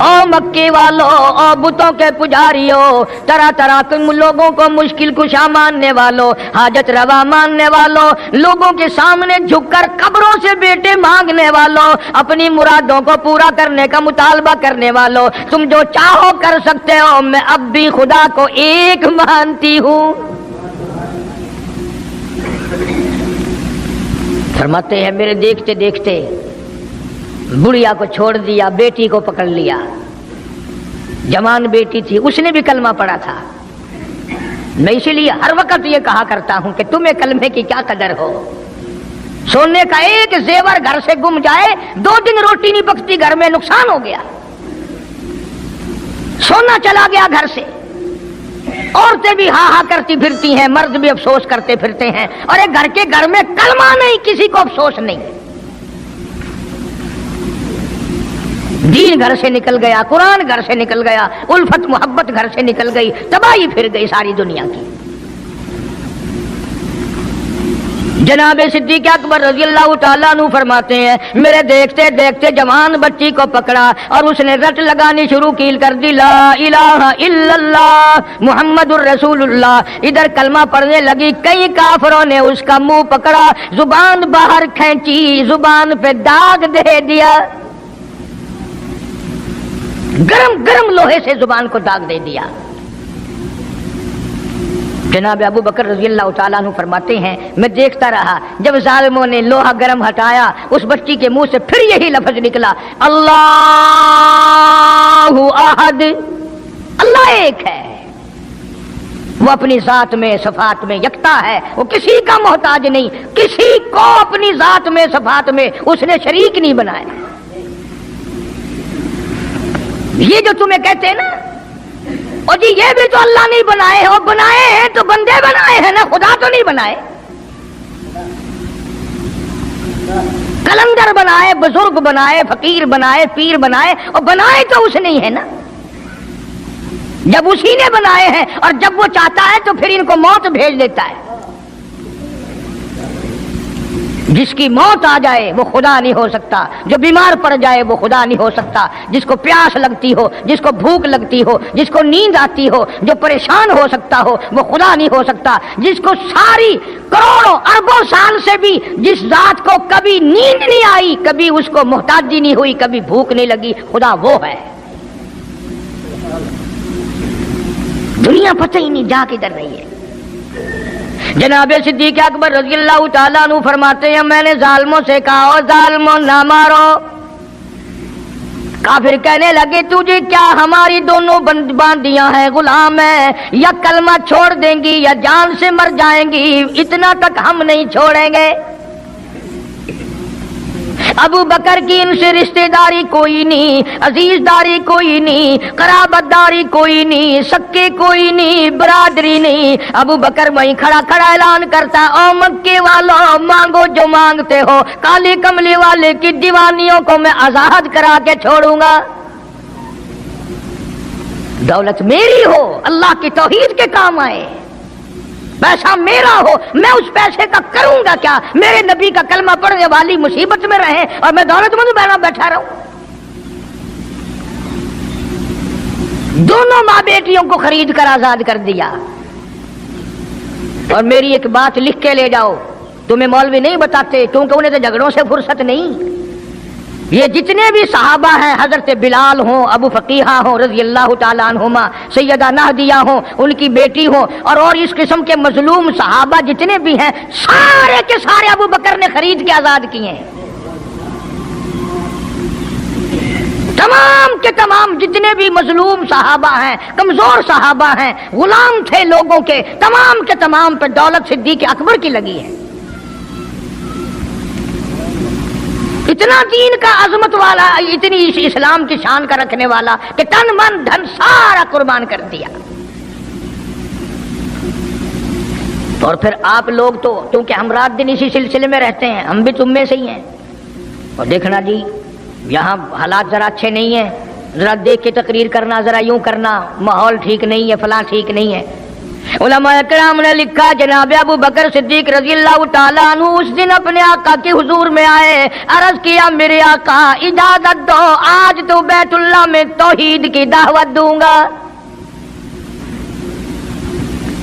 او مکے والوں، او بتوں کے پجاریوں، طرح طرح کے لوگوں کو مشکل کشا ماننے والوں، حاجت روا ماننے والوں، لوگوں کے سامنے جھک کر قبروں سے بیٹے مانگنے والوں، اپنی مرادوں کو پورا کرنے کا مطالبہ کرنے والوں، تم جو چاہو کر سکتے ہو، میں اب بھی خدا کو ایک مانتی ہوں۔ فرماتے ہیں میرے دیکھتے دیکھتے بڑھیا کو چھوڑ دیا، بیٹی کو پکڑ لیا، جوان بیٹی تھی، اس نے بھی کلمہ پڑھا تھا۔ میں اسی لیے ہر وقت یہ کہا کرتا ہوں کہ تمہیں کلمے کی کیا قدر ہو۔ سونے کا ایک زیور گھر سے گم جائے، 2 دن روٹی نہیں پکتی گھر میں، نقصان ہو گیا، سونا چلا گیا گھر سے۔ عورتیں بھی ہاں ہاں کرتی پھرتی ہیں، مرد بھی افسوس کرتے پھرتے ہیں، اور ایک گھر میں کلمہ نہیں، کسی کو افسوس نہیں۔ دین گھر سے نکل گیا، قرآن گھر سے نکل گیا، الفت محبت گھر سے نکل گئی، تباہی پھر گئی ساری دنیا کی۔ جناب صدیق اکبر رضی اللہ تعالیٰ عنہ فرماتے ہیں میرے دیکھتے دیکھتے جوان بچی کو پکڑا اور اس نے رٹ لگانی شروع کی کر دی، لا الہ الا اللہ محمد الرسول اللہ۔ ادھر کلمہ پڑھنے لگی، کئی کافروں نے اس کا منہ پکڑا، زبان باہر کھینچی، زبان پہ داغ دے دیا، گرم گرم لوہے سے زبان کو داغ دے دیا۔ جناب ابو بکر رضی اللہ تعالیٰ عنہ فرماتے ہیں میں دیکھتا رہا، جب ظالموں نے لوہا گرم ہٹایا، اس بچی کے منہ سے پھر یہی لفظ نکلا، اللہ احد، اللہ ایک ہے، وہ اپنی ذات میں صفات میں یکتا ہے، وہ کسی کا محتاج نہیں، کسی کو اپنی ذات میں صفات میں اس نے شریک نہیں بنایا۔ یہ جو تمہیں کہتے ہیں نا، اور جی یہ بھی تو اللہ نہیں بنائے، اور بنائے ہیں تو بندے بنائے ہیں نا، خدا تو نہیں بنائے۔ کلندر بنائے، بزرگ بنائے، فقیر بنائے، پیر بنائے، اور بنائے تو اس نے ہی ہے نا۔ جب اسی نے بنائے ہیں اور جب وہ چاہتا ہے تو پھر ان کو موت بھیج دیتا ہے۔ جس کی موت آ جائے وہ خدا نہیں ہو سکتا، جو بیمار پڑ جائے وہ خدا نہیں ہو سکتا، جس کو پیاس لگتی ہو، جس کو بھوک لگتی ہو، جس کو نیند آتی ہو، جو پریشان ہو سکتا ہو وہ خدا نہیں ہو سکتا۔ جس کو ساری کروڑوں اربوں سال سے بھی جس ذات کو کبھی نیند نہیں آئی، کبھی اس کو محتاجی نہیں ہوئی، کبھی بھوک نہیں لگی، خدا وہ ہے۔ دنیا پتہ ہی نہیں جا کدھر رہی ہے۔ جناب صدیق اکبر رضی اللہ تعالیٰ عنہ فرماتے ہیں میں نے ظالموں سے کہا، او ظالموں نہ مارو۔ کافر کہنے لگے تجھے کیا، ہماری دونوں باندیاں ہیں، غلام ہیں، یا کلمہ چھوڑ دیں گی یا جان سے مر جائیں گی، اتنا تک ہم نہیں چھوڑیں گے۔ ابو بکر کی ان سے رشتہ داری کوئی نہیں، عزیز داری کوئی نہیں، قرابت داری کوئی نہیں، سکے کوئی نہیں، برادری نہیں۔ ابو بکر وہیں کھڑا کھڑا اعلان کرتا، او مکے والوں مانگو جو مانگتے ہو، کالی کملی والے کی دیوانیوں کو میں آزاد کرا کے چھوڑوں گا۔ دولت میری ہو، اللہ کی توحید کے کام آئے، پیسہ میرا ہو، میں اس پیسے کا کروں گا کیا؟ میرے نبی کا کلمہ پڑھنے والی مصیبت میں رہے اور میں دولت مند بیٹھا رہوں۔ دونوں ماں بیٹیوں کو خرید کر آزاد کر دیا۔ اور میری ایک بات لکھ کے لے جاؤ، تمہیں مولوی نہیں بتاتے کیونکہ انہیں تو جھگڑوں سے فرصت نہیں۔ یہ جتنے بھی صحابہ ہیں، حضرت بلال ہوں، ابو فقیہہ ہوں رضی اللہ تعالیٰ عنہما، سیدہ نہدیہ ہوں، ان کی بیٹی ہوں، اور اس قسم کے مظلوم صحابہ جتنے بھی ہیں، سارے کے سارے ابو بکر نے خرید کے آزاد کیے ہیں۔ تمام کے تمام جتنے بھی مظلوم صحابہ ہیں، کمزور صحابہ ہیں، غلام تھے لوگوں کے، تمام کے تمام پہ دولت صدیق اکبر کی لگی ہے۔ اتنا دین کا عظمت والا، اتنی اسلام کی شان کا رکھنے والا کہ تن من دھن سارا قربان کر دیا۔ اور پھر آپ لوگ تو کیونکہ ہم رات دن اسی سلسلے میں رہتے ہیں، ہم بھی تم میں سے ہی ہیں، اور دیکھنا جی یہاں حالات ذرا اچھے نہیں ہیں، ذرا دیکھ کے تقریر کرنا، ذرا یوں کرنا، ماحول ٹھیک نہیں ہے، فلاں ٹھیک نہیں ہے۔ علماء کرام نے لکھا جناب ابو بکر صدیق رضی اللہ تعالیٰ عنہ اس دن اپنے آقا کے حضور میں آئے، عرض کیا میرے آقا اجازت دو، آج تو بیت اللہ میں توحید کی دعوت دوں گا۔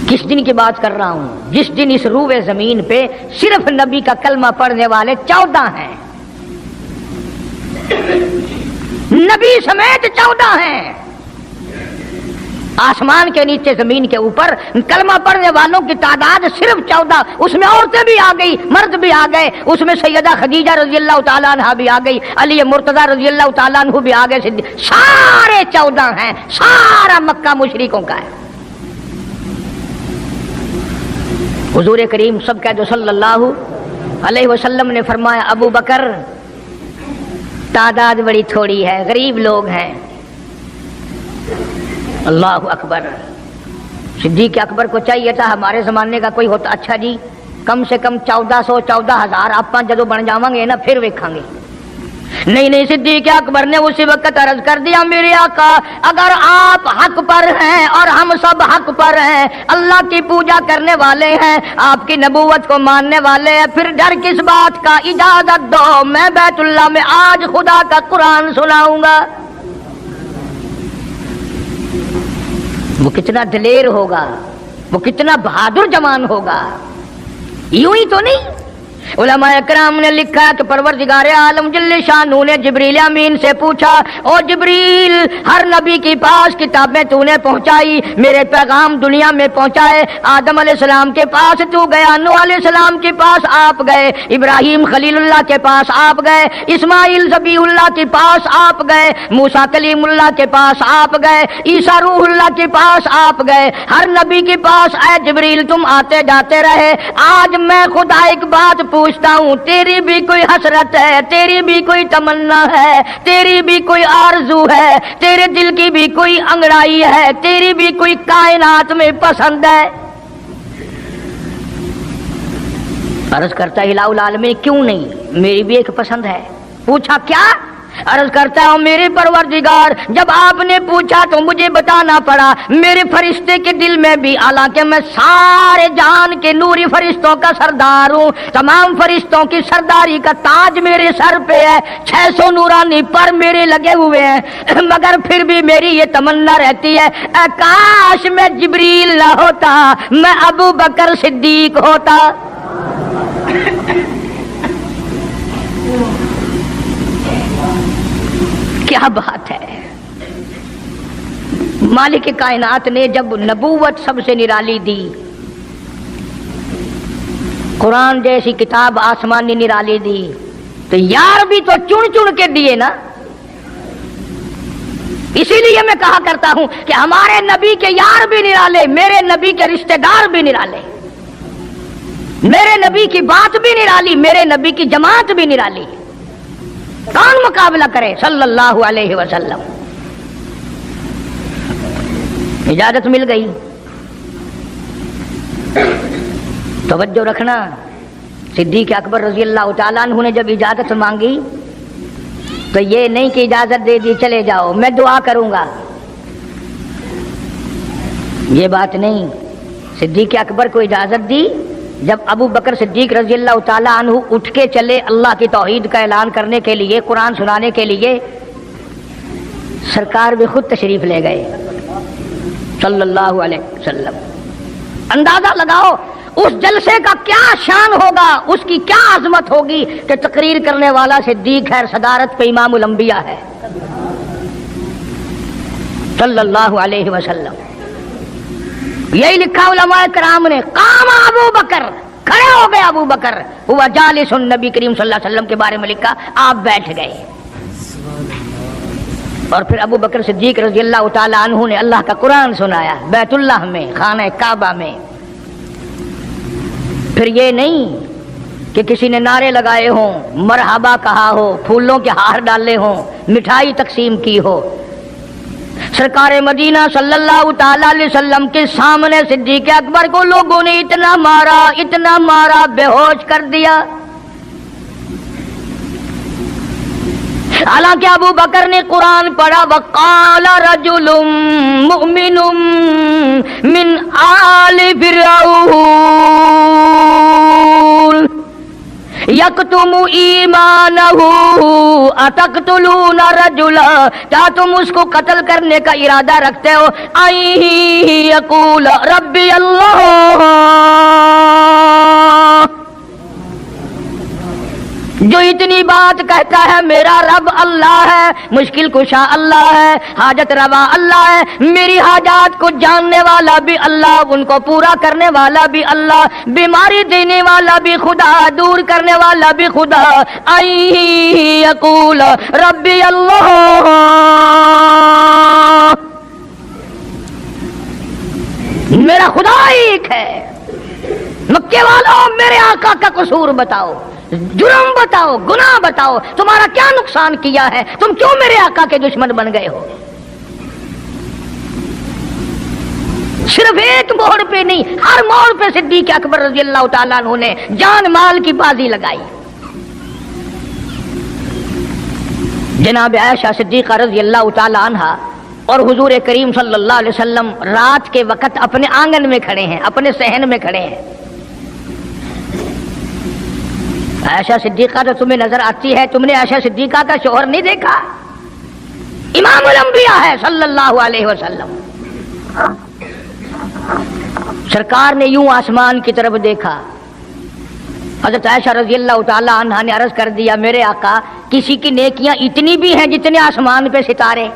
کس دن کی بات کر رہا ہوں؟ جس دن اس روئے زمین پہ صرف نبی کا کلمہ پڑھنے والے 14 ہیں، نبی سمیت 14 ہیں۔ آسمان کے نیچے زمین کے اوپر کلمہ پڑھنے والوں کی تعداد صرف 14، اس میں عورتیں بھی آ گئی، مرد بھی آ گئے، اس میں سیدہ خدیجہ رضی اللہ تعالیٰ عنہ بھی آ گئی، علی مرتضیٰ رضی اللہ تعالیٰ عنہ بھی آ گئے، سارے 14 ہیں، سارا مکہ مشرکوں کا ہے۔ حضور کریم سب کہہ دو صلی اللہ علیہ وسلم نے فرمایا ابو بکر تعداد بڑی تھوڑی ہے، غریب لوگ ہیں۔ اللہ اکبر۔ صدیق اکبر کو چاہیے تھا ہمارے زمانے کا کوئی ہوتا، اچھا جی کم سے کم 1400 14,000 آپ جدو بن جاواں گے نا پھر ویکھاں گے۔ نہیں، صدیق اکبر نے اسی وقت عرض کر دیا میرے آقا اگر آپ حق پر ہیں اور ہم سب حق پر ہیں، اللہ کی پوجا کرنے والے ہیں، آپ کی نبوت کو ماننے والے ہیں، پھر ڈر کس بات کا؟ اجازت دو میں بیت اللہ میں آج خدا کا قرآن سناؤں گا۔ وہ کتنا دلیر ہوگا، وہ کتنا بہادر جوان ہوگا، یوں ہی تو نہیں۔ علماء اکرام نے لکھا کہ پروردگار عالم جل شانہ نے جبریل امین سے پوچھا او جبریل ہر نبی کے پاس کتابیں تو نے پہنچائی، میرے پیغام دنیا میں پہنچائے، آدم علیہ السلام کے پاس تو گیا، نوح علیہ السلام کے پاس آپ گئے، ابراہیم خلیل اللہ کے پاس آپ گئے، اسماعیل ذبیح اللہ کے پاس آپ گئے، موسیٰ کلیم اللہ کے پاس آپ گئے، عیسیٰ روح اللہ کے پاس آپ گئے، ہر نبی کے پاس اے جبریل تم آتے جاتے رہے۔ آج میں خدا ایک بات پوچھتا ہوں، تیری بھی کوئی حسرت ہے، تیری بھی کوئی تمنا ہے، تیری بھی کوئی آرزو ہے، تیرے دل کی بھی کوئی انگڑائی ہے، تیری بھی کوئی کائنات میں پسند ہے؟ عرض کرتا ہے الہ العالمین کیوں نہیں، میری بھی ایک پسند ہے۔ پوچھا کیا؟ عرض کرتا ہوں میرے پروردگار جب آپ نے پوچھا تو مجھے بتانا پڑا، میرے فرشتے کے دل میں بھی، حالانکہ میں سارے جہان کے نوری فرشتوں کا سردار ہوں، تمام فرشتوں کی سرداری کا تاج میرے سر پہ ہے، 600 نورانی پر میرے لگے ہوئے ہیں، مگر پھر بھی میری یہ تمنا رہتی ہے اے کاش میں جبریل نہ ہوتا، میں ابو بکر صدیق ہوتا۔ کیا بات ہے! مالک کائنات نے جب نبوت سب سے نرالی دی، قرآن جیسی کتاب آسمانی نرالی دی، تو یار بھی تو چن چن کے دیے نا۔ اسی لیے میں کہا کرتا ہوں کہ ہمارے نبی کے یار بھی نرالے، میرے نبی کے رشتہ دار بھی نرالے، میرے نبی کی بات بھی نرالی، میرے نبی کی جماعت بھی نرالی۔ کون مقابلہ کرے صلی اللہ علیہ وسلم؟ اجازت مل گئی، توجہ رکھنا۔ صدیق اکبر رضی اللہ تعالیٰ عنہ نے جب اجازت مانگی تو یہ نہیں کہ اجازت دے دی چلے جاؤ میں دعا کروں گا، یہ بات نہیں۔ صدیق اکبر کو اجازت دی، جب ابو بکر صدیق رضی اللہ تعالیٰ عنہ اٹھ کے چلے اللہ کی توحید کا اعلان کرنے کے لیے، قرآن سنانے کے لیے، سرکار بھی خود تشریف لے گئے صلی اللہ علیہ وسلم۔ اندازہ لگاؤ اس جلسے کا کیا شان ہوگا، اس کی کیا عظمت ہوگی کہ تقریر کرنے والا صدیق ہے، صدارت پہ امام الانبیاء ہے صلی اللہ علیہ وسلم۔ یہی لکھا علماء کرام نے، قام ابو بکر، کھڑے ہو گئے ابو بکر، ہوا جالس النبی کریم صلی اللہ علیہ وسلم کے بارے میں لکھا آپ بیٹھ گئے۔ اور پھر ابو بکر صدیق رضی اللہ تعالی عنہ نے اللہ کا قرآن سنایا بیت اللہ میں، خانہ کعبہ میں۔ پھر یہ نہیں کہ کسی نے نعرے لگائے ہوں، مرحبا کہا ہو، پھولوں کے ہار ڈالے ہوں، مٹھائی تقسیم کی ہو۔ سرکار مدینہ صلی اللہ تعالی علیہ وسلم کے سامنے صدیق اکبر کو لوگوں نے اتنا مارا بے ہوش کر دیا۔ حالانکہ ابو بکر نے قرآن پڑھا وقال رجل مؤمن من آل فرعون یکتم ایمانہ اتقتلون رجلا، کیا تم اس کو قتل کرنے کا ارادہ رکھتے ہو ان یقول ربی اللہ، جو اتنی بات کہتا ہے میرا رب اللہ ہے، مشکل کشا اللہ ہے، حاجت روا اللہ ہے، میری حاجات کو جاننے والا بھی اللہ، ان کو پورا کرنے والا بھی اللہ، بیماری دینے والا بھی خدا، دور کرنے والا بھی خدا، ان یقول ربی اللہ، میرا خدا ایک ہے۔ مکے والوں میرے آقا کا قصور بتاؤ، جرم بتاؤ، گناہ بتاؤ، تمہارا کیا نقصان کیا ہے، تم کیوں میرے آقا کے دشمن بن گئے ہو؟ صرف ایک موڑ پہ نہیں، ہر موڑ پہ صدیق اکبر رضی اللہ تعالیٰ عنہ نے جان مال کی بازی لگائی۔ جناب عائشہ صدیقہ رضی اللہ تعالیٰ عنہا اور حضور کریم صلی اللہ علیہ وسلم رات کے وقت اپنے آنگن میں کھڑے ہیں، اپنے صحن میں کھڑے ہیں۔ عائشہ صدیقہ تو تمہیں نظر آتی ہے، تم نے عائشہ صدیقہ کا شوہر نہیں دیکھا؟ امام الانبیاء ہے صلی اللہ علیہ وسلم۔ سرکار نے یوں آسمان کی طرف دیکھا، حضرت عائشہ رضی اللہ تعالی عنہا نے عرض کر دیا میرے آقا کسی کی نیکیاں اتنی بھی ہیں جتنے آسمان پہ ستارے؟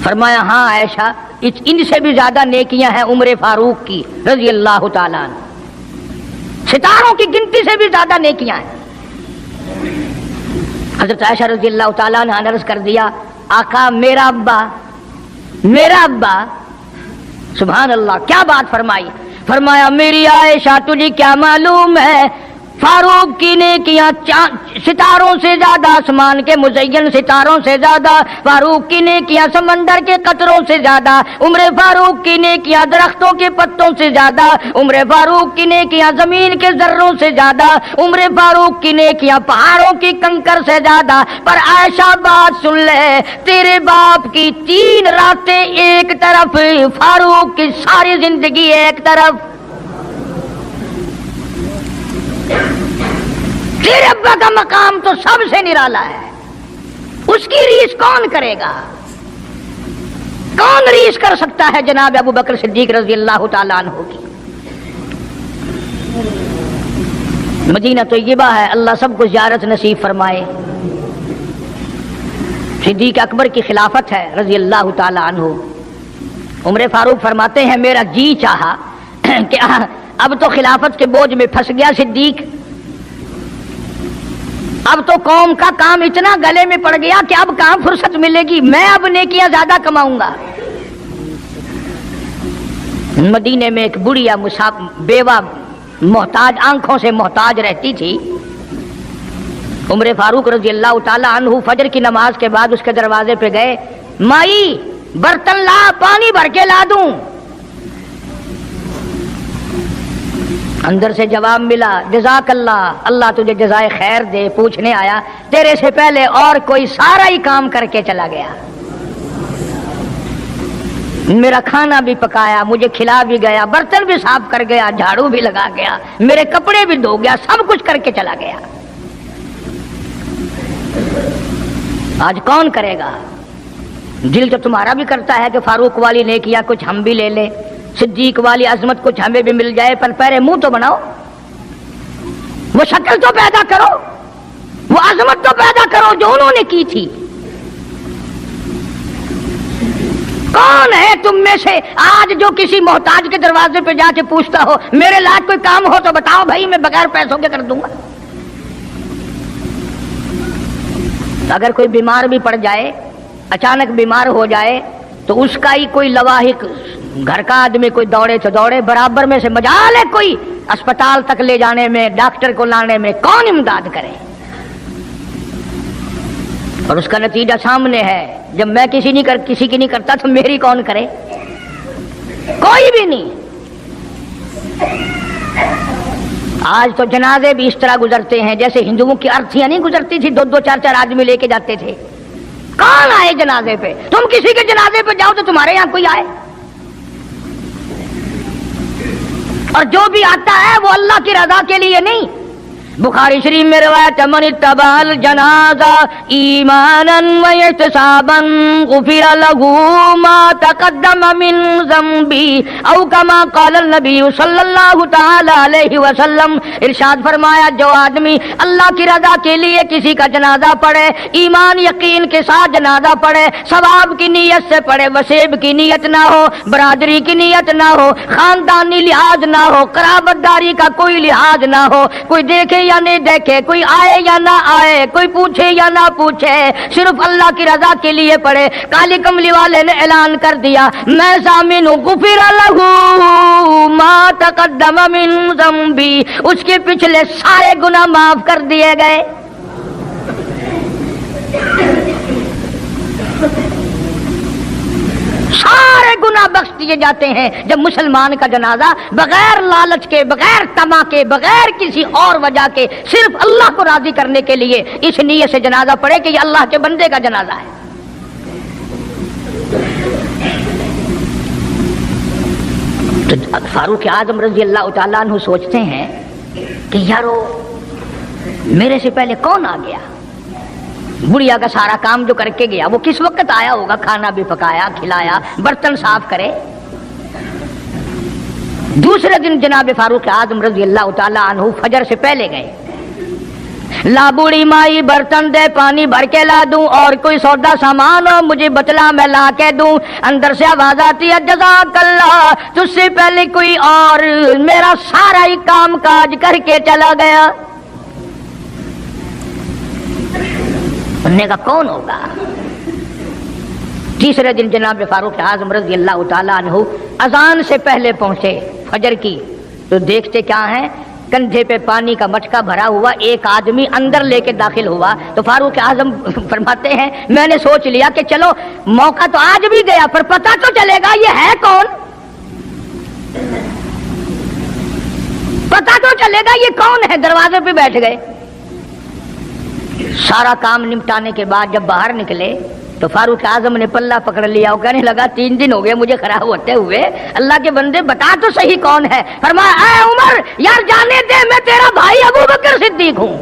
فرمایا ہاں عائشہ، ان سے بھی زیادہ نیکیاں ہیں عمر فاروق کی رضی اللہ تعالیٰ عنہ، ستاروں کی گنتی سے بھی زیادہ نیکیاں ہیں۔ حضرت عائشہ رضی اللہ تعالیٰ نے عرض کر دیا آقا میرا ابا، سبحان اللہ، کیا بات فرمائی؟ فرمایا میری عائشہ تجھے کیا معلوم ہے فاروق کی نیکیاں ستاروں سے زیادہ، آسمان کے مزین ستاروں سے زیادہ، فاروق کی نیکیاں سمندر کے قطروں سے زیادہ، عمر فاروق کی نیکیاں درختوں کے پتوں سے زیادہ، عمر فاروق کی نیکیاں زمین کے ذروں سے زیادہ، عمر فاروق کی نیکیاں پہاڑوں کی کنکر سے زیادہ۔ پر عائشہ بات سن لے، تیرے باپ کی 3 راتیں ایک طرف، فاروق کی ساری زندگی ایک طرف۔ تیرے ابا کا مقام تو سب سے نرالا ہے، اس کی ریس کون کرے گا؟ کون ریس کر سکتا ہے جناب ابو بکر صدیق رضی اللہ تعالیٰ عنہ کی؟ مدینہ طیبہ ہے، اللہ سب کو زیارت نصیب فرمائے۔ صدیق اکبر کی خلافت ہے رضی اللہ تعالیٰ عنہ۔ عمر فاروق فرماتے ہیں میرا جی چاہا کہ اب تو خلافت کے بوجھ میں پھنس گیا صدیق، اب تو قوم کا کام اتنا گلے میں پڑ گیا کہ اب کہاں فرصت ملے گی، میں اب نیکیاں زیادہ کماؤں گا۔ مدینے میں ایک بڑھیا بیوہ محتاج، آنکھوں سے محتاج رہتی تھی۔ عمر فاروق رضی اللہ تعالیٰ عنہ فجر کی نماز کے بعد اس کے دروازے پہ گئے، مائی برتن لا، پانی بھر کے لا دوں؟ اندر سے جواب ملا جزاک اللہ، اللہ تجھے جزائے خیر دے، پوچھنے آیا تیرے سے پہلے اور کوئی سارا ہی کام کر کے چلا گیا، میرا کھانا بھی پکایا، مجھے کھلا بھی گیا، برتن بھی صاف کر گیا، جھاڑو بھی لگا گیا، میرے کپڑے بھی دھو گیا، سب کچھ کر کے چلا گیا۔ آج کون کرے گا؟ دل تو تمہارا بھی کرتا ہے کہ فاروق والی نیکیاں کچھ ہم بھی لے لیں، صدیق والی عظمت کچھ ہمیں بھی مل جائے، پر پہلے منہ تو بناؤ، وہ شکل تو پیدا کرو، وہ عظمت تو پیدا کرو جو انہوں نے کی تھی۔ کون ہے تم میں سے آج جو کسی محتاج کے دروازے پہ جا کے پوچھتا ہو میرے لائق کوئی کام ہو تو بتاؤ بھائی، میں بغیر پیسوں کے کر دوں گا؟ اگر کوئی بیمار بھی پڑ جائے، اچانک بیمار ہو جائے، تو اس کا ہی کوئی لواحق، گھر کا آدمی کوئی دوڑے تو دوڑے، برابر میں سے مجال ہے کوئی اسپتال تک لے جانے میں، ڈاکٹر کو لانے میں، کون امداد کرے؟ اور اس کا نتیجہ سامنے ہے، جب میں کسی کی نہیں کرتا تو میری کون کرے؟ کوئی بھی نہیں۔ آج تو جنازے بھی اس طرح گزرتے ہیں جیسے ہندوؤں کی ارتھیاں نہیں گزرتی تھی، 2-2 4-4 آدمی لے کے جاتے تھے. کون آئے جنازے پہ؟ تم کسی کے جنازے پہ جاؤ تو تمہارے یہاں کوئی آئے، اور جو بھی آتا ہے وہ اللہ کی رضا کے لیے نہیں. بخاری شریف میں روایت ہے من اتبع الجنازہ ایمانا واحتسابا غفر له ما تقدم من ذنبه او كما قال النبی صلی اللہ تعالی علیہ وسلم. ارشاد فرمایا جو آدمی اللہ کی رضا کے لیے کسی کا جنازہ پڑھے، ایمان یقین کے ساتھ جنازہ پڑھے، ثواب کی نیت سے پڑھے، وسیب کی نیت نہ ہو، برادری کی نیت نہ ہو، خاندانی لحاظ نہ ہو، قرابت داری کا کوئی لحاظ نہ ہو، کوئی دیکھے یا نہیں دیکھے، کوئی آئے یا نہ آئے، کوئی پوچھے یا نہ پوچھے، صرف اللہ کی رضا کے لیے پڑھے. کالی کملی والے نے اعلان کر دیا میں ضامن ہوں، غفر لہ ما تقدم من ذنبی، اس کے پچھلے سارے گناہ معاف کر دیے گئے. سارے گناہ بخش دیے جاتے ہیں جب مسلمان کا جنازہ بغیر لالچ کے، بغیر طمع کے، بغیر کسی اور وجہ کے، صرف اللہ کو راضی کرنے کے لیے اس نیت سے جنازہ پڑھے کہ یہ اللہ کے بندے کا جنازہ ہے. تو فاروق اعظم رضی اللہ تعالیٰ عنہ سوچتے ہیں کہ یارو میرے سے پہلے کون آ گیا، بڑھیا کا سارا کام جو کر کے گیا وہ کس وقت آیا ہوگا، کھانا بھی پکایا، کھلایا، برتن صاف کرے. دوسرے دن جناب فاروق اعظم رضی اللہ تعالیٰ عنہ فجر سے پہلے گئے. لا بوڑھی مائی برتن دے، پانی بھر کے لا دوں، اور کوئی سودا سامان ہو مجھے بتلا میں لا کے دوں. اندر سے آواز آتی ہے جزاک اللہ، تجھ سے پہلے کوئی اور میرا سارا ہی کام کاج کر کے چلا گیا. اننے کا کون ہوگا؟ تیسرے دن جناب فاروق اعظم رضی اللہ تعالیٰ عنہ اذان سے پہلے پہنچے فجر کی، تو دیکھتے کیا ہیں، کندھے پہ پانی کا مٹکا بھرا ہوا ایک آدمی اندر لے کے داخل ہوا. تو فاروق اعظم فرماتے ہیں میں نے سوچ لیا کہ چلو موقع تو آج بھی گیا پر پتہ تو چلے گا یہ ہے کون، پتہ تو چلے گا یہ کون ہے. دروازے پہ بیٹھ گئے. سارا کام نمٹانے کے بعد جب باہر نکلے تو فاروق اعظم نے پلہ پکڑ لیا. وہ کہنے لگا 3 دن ہو گئے مجھے خراب ہوتے ہوئے، اللہ کے بندے بتا تو صحیح کون ہے. فرمایا اے عمر یار جانے دے، میں تیرا بھائی ابو بکر صدیق ہوں.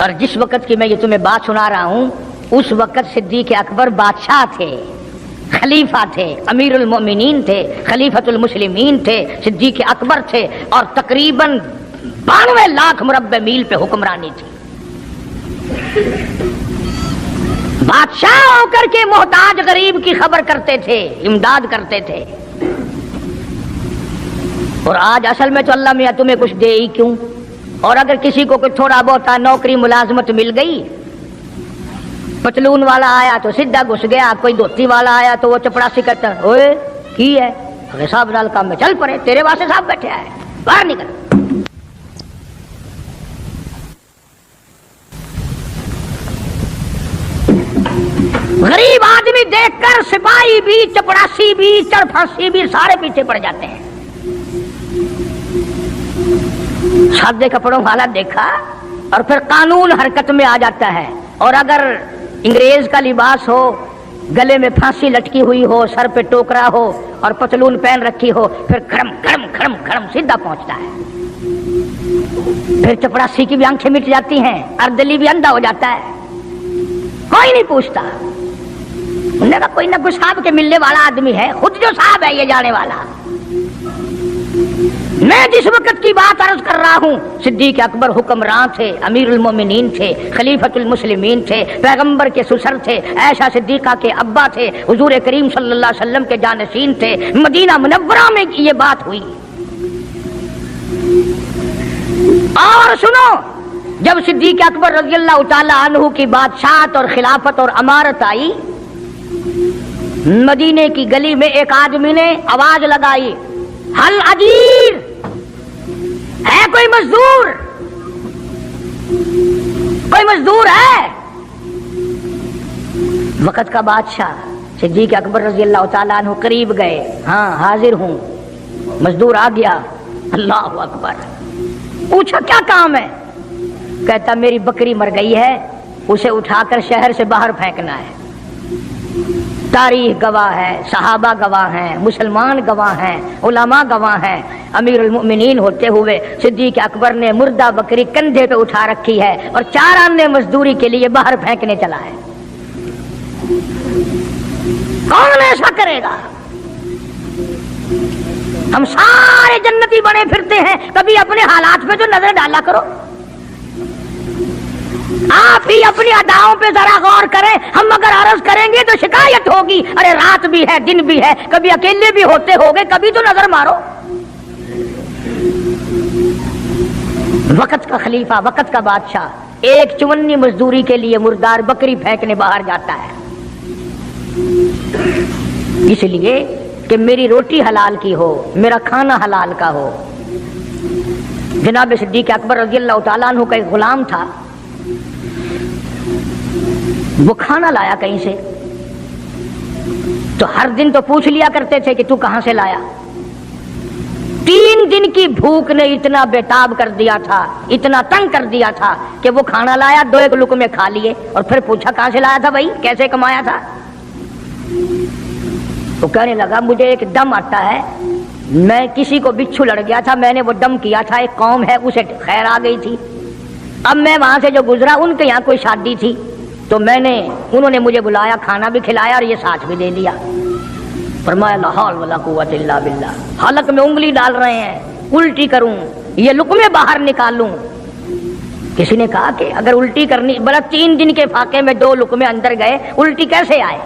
اور جس وقت کی میں یہ تمہیں بات سنا رہا ہوں اس وقت صدیق اکبر بادشاہ تھے، خلیفہ تھے، امیر المومنین تھے، خلیفۃ المسلمین تھے، صدیق اکبر تھے، اور تقریباً 92 لاکھ مربع میل پہ حکمرانی تھی. بادشاہ ہو کر کے محتاج غریب کی خبر کرتے تھے، امداد کرتے تھے. اور آج اصل میں تو اللہ میاں تمہیں کچھ دے ہی کیوں، اور اگر کسی کو کوئی تھوڑا بہت نوکری ملازمت مل گئی، پتلون والا آیا تو سیدھا گھس گیا، کوئی دھوتی والا آیا تو وہ چپڑاسی کرتا اوئے کی ہے حساب نال کام میں چل پڑے، تیرے واسطے صاحب بیٹھے آئے باہر نکل. غریب آدمی دیکھ کر سپاہی بھی، چپڑاسی بھی، چڑ پھانسی بھی سارے پیچھے پڑ جاتے ہیں. سادے کپڑوں والا دیکھا اور پھر قانون حرکت میں آ جاتا ہے. اور اگر انگریز کا لباس ہو، گلے میں پھانسی لٹکی ہوئی ہو، سر پہ ٹوکرا ہو اور پتلون پہن رکھی ہو، پھر کھڑم کھڑم کھڑم کھڑم سیدھا پہنچتا ہے. پھر چپڑاسی کی بھی آنکھیں مٹ جاتی ہیں، اردلی بھی اندھا ہو جاتا ہے، کوئی نہیں پوچھتا. انہوں نے کہا کوئی نہ کوئی صاحب کے ملنے والا آدمی ہے، خود جو صاحب ہے یہ جانے والا. میں جس وقت کی بات عرض کر رہا ہوں صدیق اکبر حکمران تھے، امیر المومنین تھے، خلیفۃ المسلمین تھے، پیغمبر کے سسر تھے، عائشہ صدیقہ کے ابا تھے، حضور کریم صلی اللہ علیہ وسلم کے جانشین تھے. مدینہ منورہ میں یہ بات ہوئی. اور سنو، جب صدیق اکبر رضی اللہ تعالی عنہ کی بادشاہت اور خلافت اور امارت آئی، مدینے کی گلی میں ایک آدمی نے آواز لگائی حل اجیر، ہے کوئی مزدور، کوئی مزدور ہے؟ وقت کا بادشاہ صدیق اکبر رضی اللہ تعالیٰ عنہ قریب گئے، ہاں حاضر ہوں. مزدور آ گیا، اللہ اکبر، پوچھا کیا کام ہے؟ کہتا میری بکری مر گئی ہے، اسے اٹھا کر شہر سے باہر پھینکنا ہے۔ تاریخ گواہ ہے، صحابہ گواہ ہیں، مسلمان گواہ ہیں، علماء گواہ ہیں، امیر المؤمنین ہوتے ہوئے صدیق اکبر نے مردہ بکری کندھے پہ اٹھا رکھی ہے اور 4 آنے مزدوری کے لیے باہر پھینکنے چلا ہے۔ کون ایسا کرے گا؟ ہم سارے جنتی بنے پھرتے ہیں، کبھی اپنے حالات پہ تو نظر ڈالا کرو، آپ ہی اپنی اداؤں پہ ذرا غور کریں۔ ہم اگر عرض کریں گے تو شکایت ہوگی، ارے رات بھی ہے دن بھی ہے، کبھی اکیلے بھی ہوتے ہوگے، کبھی تو نظر مارو۔ وقت کا خلیفہ، وقت کا بادشاہ 1 چونی مزدوری کے لیے مردار بکری پھینکنے باہر جاتا ہے، اس لیے کہ میری روٹی حلال کی ہو، میرا کھانا حلال کا ہو۔ جناب صدیق اکبر رضی اللہ تعالیٰ عنہ کا ایک غلام تھا، وہ کھانا لایا کہیں سے، تو ہر دن تو پوچھ لیا کرتے تھے کہ تو کہاں سے لایا۔ 3 دن کی بھوک نے اتنا بےتاب کر دیا تھا، اتنا تنگ کر دیا تھا کہ وہ کھانا لایا، 2 لقمے کھا لیے اور پھر پوچھا کہاں سے لایا تھا بھائی، کیسے کمایا تھا؟ تو کہنے لگا مجھے ایک دم آتا ہے، میں کسی کو بچھو لڑ گیا تھا، میں نے وہ دم کیا تھا، ایک قوم ہے اسے خیر آ گئی تھی، اب میں وہاں سے جو گزرا ان کے یہاں کوئی شادی تھی تو انہوں نے مجھے بلایا، کھانا بھی کھلایا اور یہ ساتھ بھی دے دیا۔ فرمایا لا حول ولا قوت الا باللہ، حلق میں انگلی ڈال رہے ہیں، الٹی کروں، یہ لقمے باہر نکالوں۔ کسی نے کہا کہ اگر الٹی کرنی، بڑا 3 دن کے فاقے میں 2 لقمے اندر گئے، الٹی کیسے آئے؟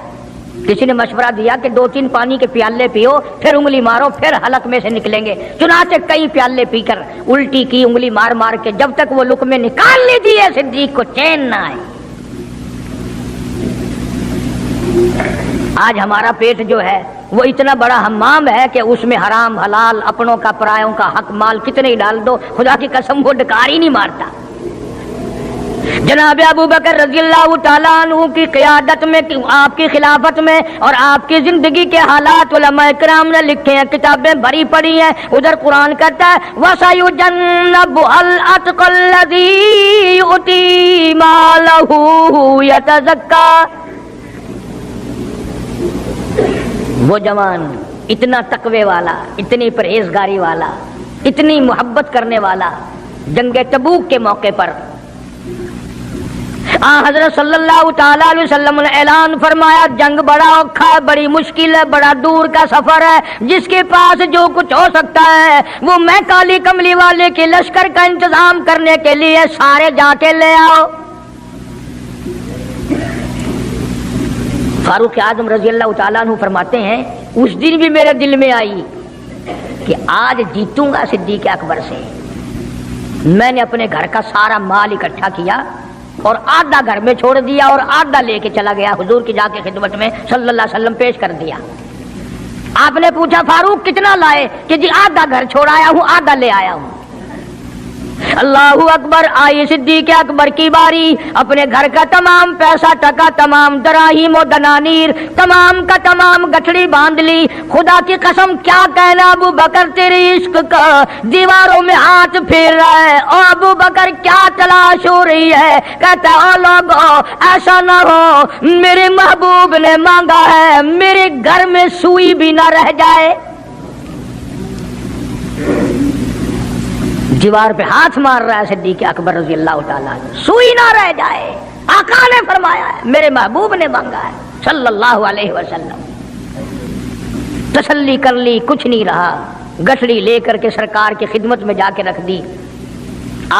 کسی نے مشورہ دیا کہ 2-3 پانی کے پیالے پیو، پھر انگلی مارو، پھر حلق میں سے نکلیں گے۔ چنانچہ کئی پیالے پی کر الٹی کی، انگلی مار مار کے، جب تک وہ لقمے نکال لی دیے صدیق کو چین نہ آئے۔ آج ہمارا پیٹ جو ہے وہ اتنا بڑا حمام ہے کہ اس میں حرام حلال، اپنوں کا پرایوں کا حق مال کتنے ہی ڈال دو، خدا کی قسم وہ ڈکار ہی نہیں مارتا۔ جناب ابو بکر رضی اللہ تعالیٰ عنہ کی قیادت میں، آپ کی خلافت میں اور آپ کی زندگی کے حالات علماء کرام نے لکھے ہیں، کتابیں بھری پڑی ہیں۔ ادھر قرآن کہتا ہے وَسَيُجَنَّبُهَا الْأَتْقَى الَّذِي يُؤْتِي مَالَهُ يَتَزَكَّىٰ۔ وہ جوان اتنا تقوی والا، اتنی پرہیزگاری والا، اتنی محبت کرنے والا، جنگ تبوک کے موقع پر حضرت صلی اللہ تعالی علیہ وسلم نے اعلان فرمایا جنگ بڑا اوکھا ہے، بڑی مشکل ہے، بڑا دور کا سفر ہے، جس کے پاس جو کچھ ہو سکتا ہے وہ میں کالی کملی والے کے لشکر کا انتظام کرنے کے لیے سارے جا کے لے آؤ۔ فاروق اعظم رضی اللہ تعالیٰ عنہ فرماتے ہیں اس دن بھی میرے دل میں آئی کہ آج جیتوں گا صدیق اکبر سے۔ میں نے اپنے گھر کا سارا مال اکٹھا کیا اور آدھا گھر میں چھوڑ دیا اور آدھا لے کے چلا گیا، حضور کی جا کے خدمت میں صلی اللہ علیہ وسلم پیش کر دیا۔ آپ نے پوچھا فاروق کتنا لائے؟ کہ جی آدھا گھر چھوڑایا ہوں، آدھا لے آیا ہوں۔ اللہ اکبر، آئی صدیق اکبر کی باری، اپنے گھر کا تمام پیسہ ٹکا، تمام دراہیم و دنانیر، تمام کا تمام گٹھڑی باندھ لی۔ خدا کی قسم کیا کہنا ابو بکر تیری عشق کا دیواروں میں ہاتھ پھیر رہا ہے، اور ابو بکر کیا تلاش ہو رہی ہے، کہتا ہے او لوگو ایسا نہ ہو میرے محبوب نے مانگا ہے میرے گھر میں سوئی بھی نہ رہ جائے۔ دیوار پہ ہاتھ مار رہا ہے صدیق اکبر رضی اللہ تعالیٰ عنہ، سوئی نہ رہ جائے، آقا نے فرمایا ہے، میرے محبوب نے مانگا ہے صلی اللہ علیہ وسلم۔ تسلی کر لی، کچھ نہیں رہا، گٹھڑی لے کر کے سرکار کی خدمت میں جا کے رکھ دی۔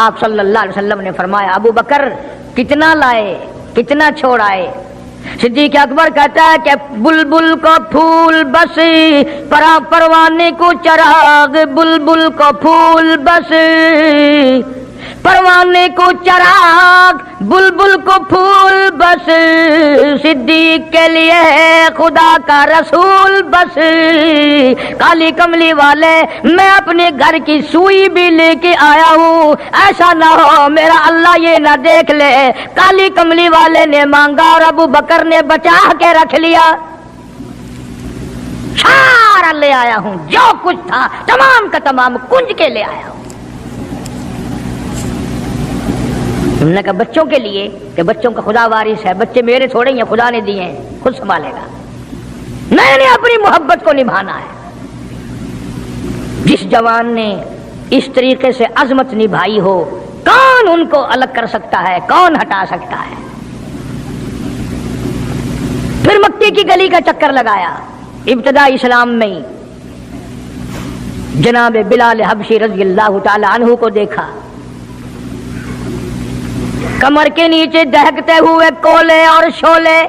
آپ صلی اللہ علیہ وسلم نے فرمایا ابو بکر کتنا لائے، کتنا چھوڑائے؟ صدیق اکبر کہتا ہے کہ بلبل کو پھول بس پروانے کو چراغ، بلبل کو پھول بس پروانے کو چراغ، بلبل کو پھول بس صدیق کے لیے خدا کا رسول بس۔ کالی کملی والے میں اپنے گھر کی سوئی بھی لے کے آیا ہوں، ایسا نہ ہو میرا اللہ یہ نہ دیکھ لے کالی کملی والے نے مانگا اور ابو بکر نے بچا کے رکھ لیا۔ سارا لے آیا ہوں، جو کچھ تھا تمام کا تمام کنج کے لے آیا ہوں۔ انہوں نے کہا بچوں کے لیے کہ بچوں کا خدا وارث ہے، بچے میرے تھوڑے ہیں، خدا نے دیے ہیں، خود سنبھالے گا، میں نے اپنی محبت کو نبھانا ہے۔ جس جوان نے اس طریقے سے عظمت نبھائی ہو، کون ان کو الگ کر سکتا ہے، کون ہٹا سکتا ہے؟ پھر مکی کی گلی کا چکر لگایا، ابتدا اسلام میں جناب بلال حبشی رضی اللہ تعالی عنہ کو دیکھا، کمر کے نیچے دہکتے ہوئے کولے اور شولے،